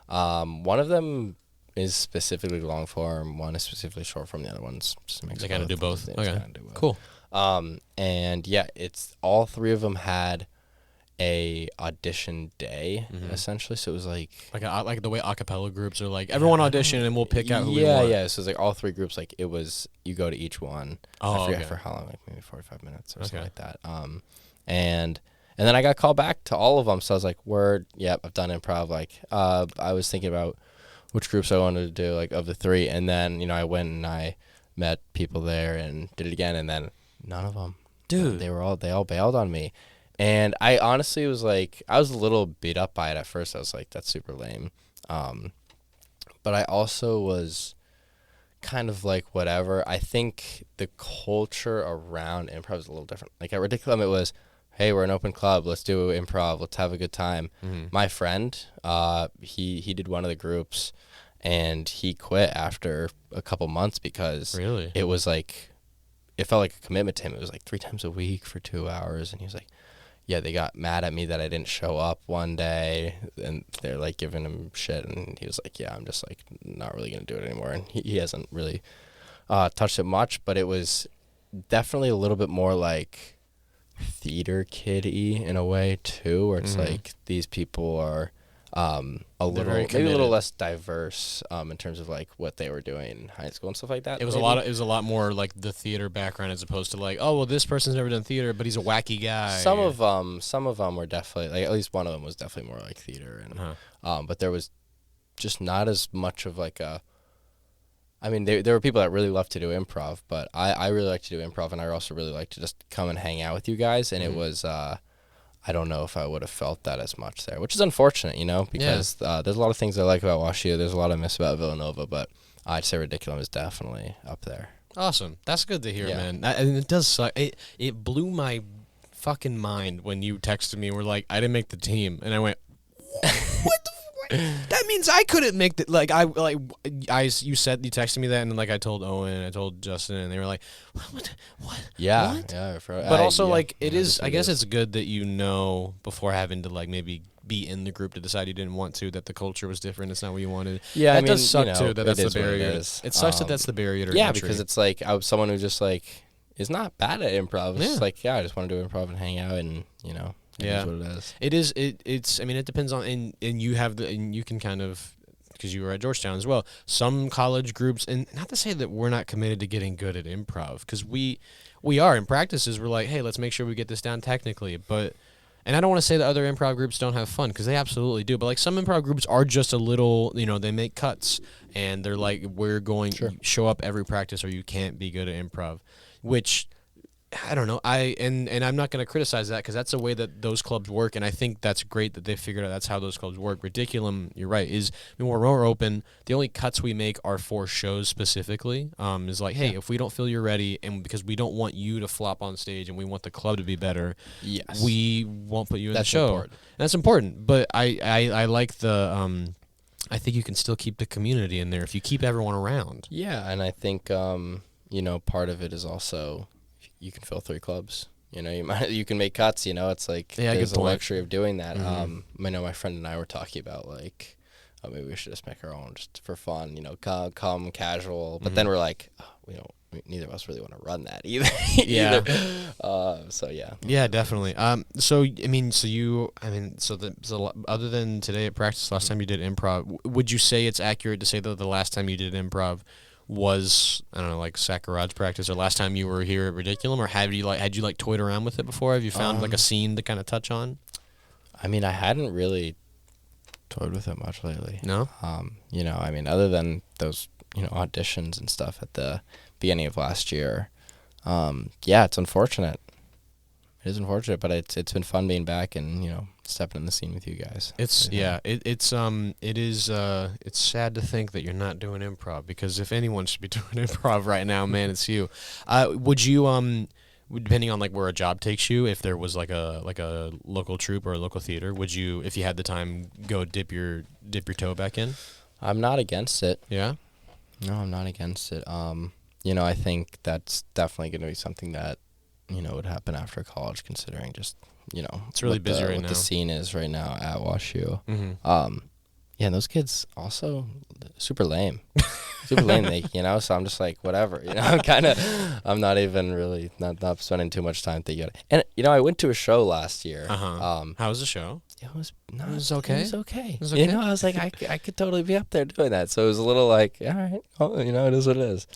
One of them is specifically long form. One is specifically short form. The other one's just They kind of do both. Okay. Do both. Cool. And yeah, it's all 3 of them had a audition day essentially. So it was like the way a cappella groups are like everyone audition and we'll pick out who we want. Yeah. So it's like all 3 groups. Like it was, you go to each one. I forget for how long, like maybe 45 minutes or something like that. And then I got called back to all of them. So I was like, word, yep, I've done improv. Like, I was thinking about which groups I wanted to do, like, of the 3. And then, you know, I went and I met people there and did it again. And then none of them. Dude. They all bailed on me. And I honestly was like, I was a little beat up by it at first. I was like, that's super lame. But I also was kind of like, whatever. I think the culture around improv is a little different. Like at Ridiculum, it was, hey, we're an open club. Let's do improv. Let's have a good time. My friend, he did one of the groups, and he quit after a couple months because it was like, it felt like a commitment to him. It was like 3 times a week for 2 hours, and he was like, yeah, they got mad at me that I didn't show up one day, and they're like giving him shit, and he was like, yeah, I'm just like not really gonna do it anymore, and he hasn't really touched it much, but it was definitely a little bit more like theater kid-y in a way too, where it's like these people are a little less diverse in terms of like what they were doing in high school and stuff like that. It was a lot more like the theater background as opposed to like, oh well, this person's never done theater, but he's a wacky guy. Some of them were definitely, like, at least one of them was definitely more like theater, and but there was just not as much of like a. I mean, there were people that really love to do improv, but I really like to do improv, and I also really like to just come and hang out with you guys. And it was, I don't know if I would have felt that as much there, which is unfortunate, you know, because there's a lot of things I like about Wash U. There's a lot I miss about Villanova, but I'd say Ridiculum is definitely up there. Awesome. That's good to hear, man. And it does suck. It blew my fucking mind when you texted me and were like, I didn't make the team. And I went, what the that means I couldn't make the you texted me that, and then like I told Owen, I told Justin, and they were like, what? Yeah, what? yeah. But also like it is. I guess it's good that you know before having to like maybe be in the group to decide you didn't want to, that the culture was different. It's not what you wanted. Yeah, that does suck too. That's the barrier. It sucks that that's the barrier to entry. Because it's like I was someone who just like is not bad at improv. It's just like I just want to do improv and hang out, and you know. It is what it is. It is. It's. I mean, it depends on, and you have and you can kind of, because you were at Georgetown as well. Some college groups, and not to say that we're not committed to getting good at improv, because we are in practices. We're like, hey, let's make sure we get this down technically. But, and I don't want to say that other improv groups don't have fun, because they absolutely do. But like some improv groups are just a little, you know, they make cuts, and they're like, we're going to show up every practice, or you can't be good at improv, which. I don't know. And I'm not going to criticize that because that's the way that those clubs work, and I think that's great that they figured out that's how those clubs work. Ridiculum, you're right. We're more open. The only cuts we make are for shows specifically. Is like, hey, if we don't feel you're ready, and because we don't want you to flop on stage, and we want the club to be better, we won't put you in the show. Important. And that's important. But I like the. I think you can still keep the community in there if you keep everyone around. Yeah, and I think part of it is also. You can fill 3 clubs. You can make cuts. It's like there's the luxury of doing that. I know my friend and I were talking about like, maybe we should just make our own just for fun. Come casual. But then we're like, neither of us really want to run that either. Yeah. So yeah. Yeah, definitely. So other than today at practice, last time you did improv, would you say it's accurate to say that the last time you did improv was, I don't know, like sack garage practice, or last time you were here at Ridiculum, or had you toyed around with it before? Have you found like a scene to kind of touch on? I hadn't really toyed with it much lately. No? Other than those, auditions and stuff at the beginning of last year. It's unfortunate. It is unfortunate, but it's been fun being back and, stepping in the scene with you guys. It's sad to think that you're not doing improv, because if anyone should be doing improv right now, man, it's you. Would you depending on like where a job takes you, if there was like a local troupe or a local theater, would you, if you had the time, go dip your toe back in? I'm not against it. Yeah? No, I'm not against it. I think that's definitely going to be something that would happen after college, considering just it's really busy right now. What the scene is right now at WashU. Mm-hmm. And those kids also super lame. So I'm just like, whatever, I'm not even really not spending too much time thinking about it. And I went to a show last year. How was the show? It was okay. It was okay. I was like, I could totally be up there doing that. So it was a little like, all right, it is what it is.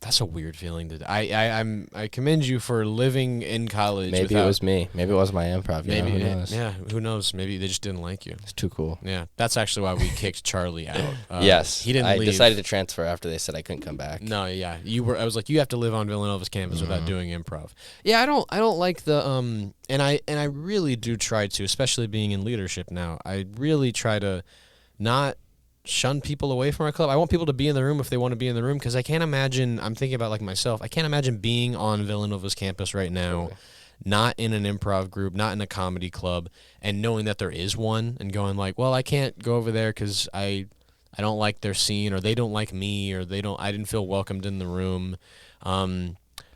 That's a weird feeling to. I commend you for living in college. Maybe it was me. Maybe it was my improv. Maybe who knows? Yeah, who knows? Maybe they just didn't like you. It's too cool. Yeah, that's actually why we kicked Charlie out. Yes, he didn't. I leave. decided to transfer after they said I couldn't come back. No, yeah, you were. I was like, you have to live on Villanova's campus without doing improv. Yeah, I don't like the and I really do try to, especially being in leadership now. I really try to not shun people away from our club. I want people to be in the room if they want to be in the room, because I can't imagine. I'm thinking about like myself. I can't imagine being on Villanova's campus right now, not in an improv group, not in a comedy club, and knowing that there is one, and going like, well, I can't go over there because I don't like their scene, or they don't like me, or I didn't feel welcomed in the room.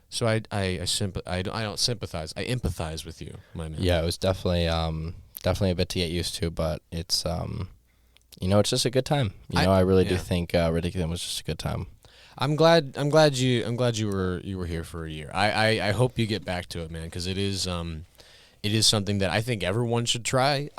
So I don't sympathize. I empathize with you, my man. Yeah, it was definitely a bit to get used to, but it's it's just a good time. I really do think Ridiculum was just a good time. I'm glad you were here for a year. I hope you get back to it, man, because it is something that I think everyone should try.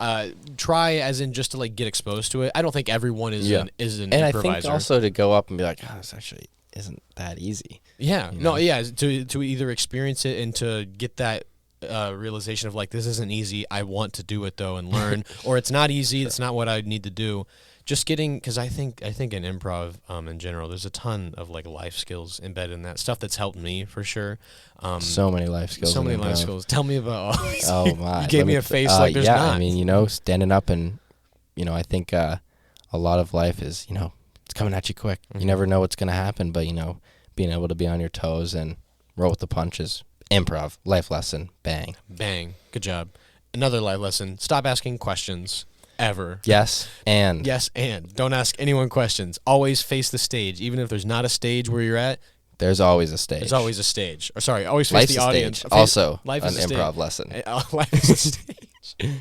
Try as in just to like get exposed to it. I don't think everyone is an and improviser. I think also to go up and be like, this actually isn't that easy. Yeah. No, yeah, to either experience it and to get that realization of like, this isn't easy, I want to do it though and learn, or it's not easy, it's not what I need to do. Just getting, because I think in improv in general, there's a ton of like life skills embedded in that stuff that's helped me for sure. So many life skills. So many life skills. Tell me about all these. Oh my! You gave me a face like there's not. I mean, standing up and, I think a lot of life is, it's coming at you quick. Mm-hmm. You never know what's gonna happen, but being able to be on your toes and roll with the punches. Improv, life lesson, bang. Bang. Good job. Another life lesson. Stop asking questions. Ever. Yes, and. Don't ask anyone questions. Always face the stage. Even if there's not a stage where you're at. There's always a stage. There's always a stage. Or sorry, always face Life's the audience. Also, life an is a improv stage. lesson. Life is a stage.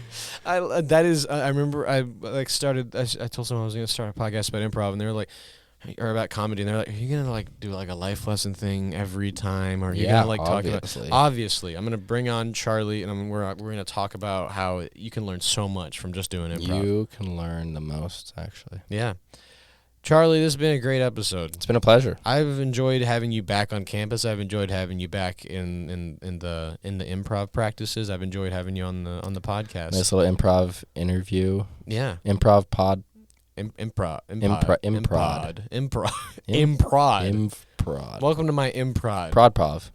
I remember I told someone I was going to start a podcast about improv, and they were like, or about comedy, and they're like, are you gonna like do like a life lesson thing every time, or are you gonna like talk about? Obviously, I'm gonna bring on Charlie, and we're gonna talk about how you can learn so much from just doing improv. You can learn the most, actually. Yeah, Charlie, this has been a great episode. It's been a pleasure. I've enjoyed having you back on campus. I've enjoyed having you back in the improv practices. I've enjoyed having you on the podcast. Nice little improv interview. Yeah, improv pod. Improv. Improv. Welcome to my improv. Prodprov.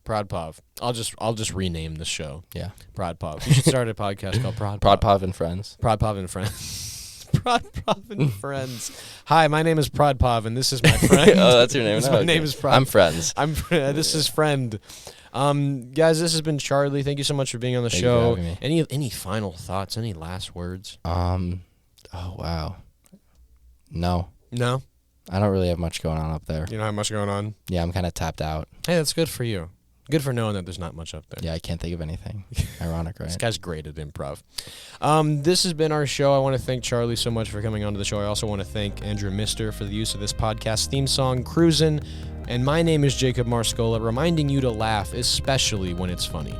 Prodpov. I'll just rename the show. Yeah. Prodpov. You should start a podcast called Prodpov. Prodpov and Friends. Prodpov and Friends. Prodpov and Friends. Hi, my name is Prodpov, and this is my friend. Oh, that's your name. My name is Prod. I'm Friends. This is Friend. Guys, this has been Charlie. Thank you so much for being on the Thank you show. for having me. Any final thoughts? Any last words? Oh wow. No, No, I don't really have much going on up there. you don't have much going on. Yeah, I'm kind of tapped out. Hey, that's good for you. Good for knowing that there's not much up there. Yeah, I can't think of anything. Ironic, This right? guy's great at improv. This has been our show. I want to thank Charlie so much for coming onto the show. I also want to thank Andrew Mister for the use of this podcast theme song, Cruisin'. And my name is Jacob Marscola, reminding you to laugh, especially when it's funny.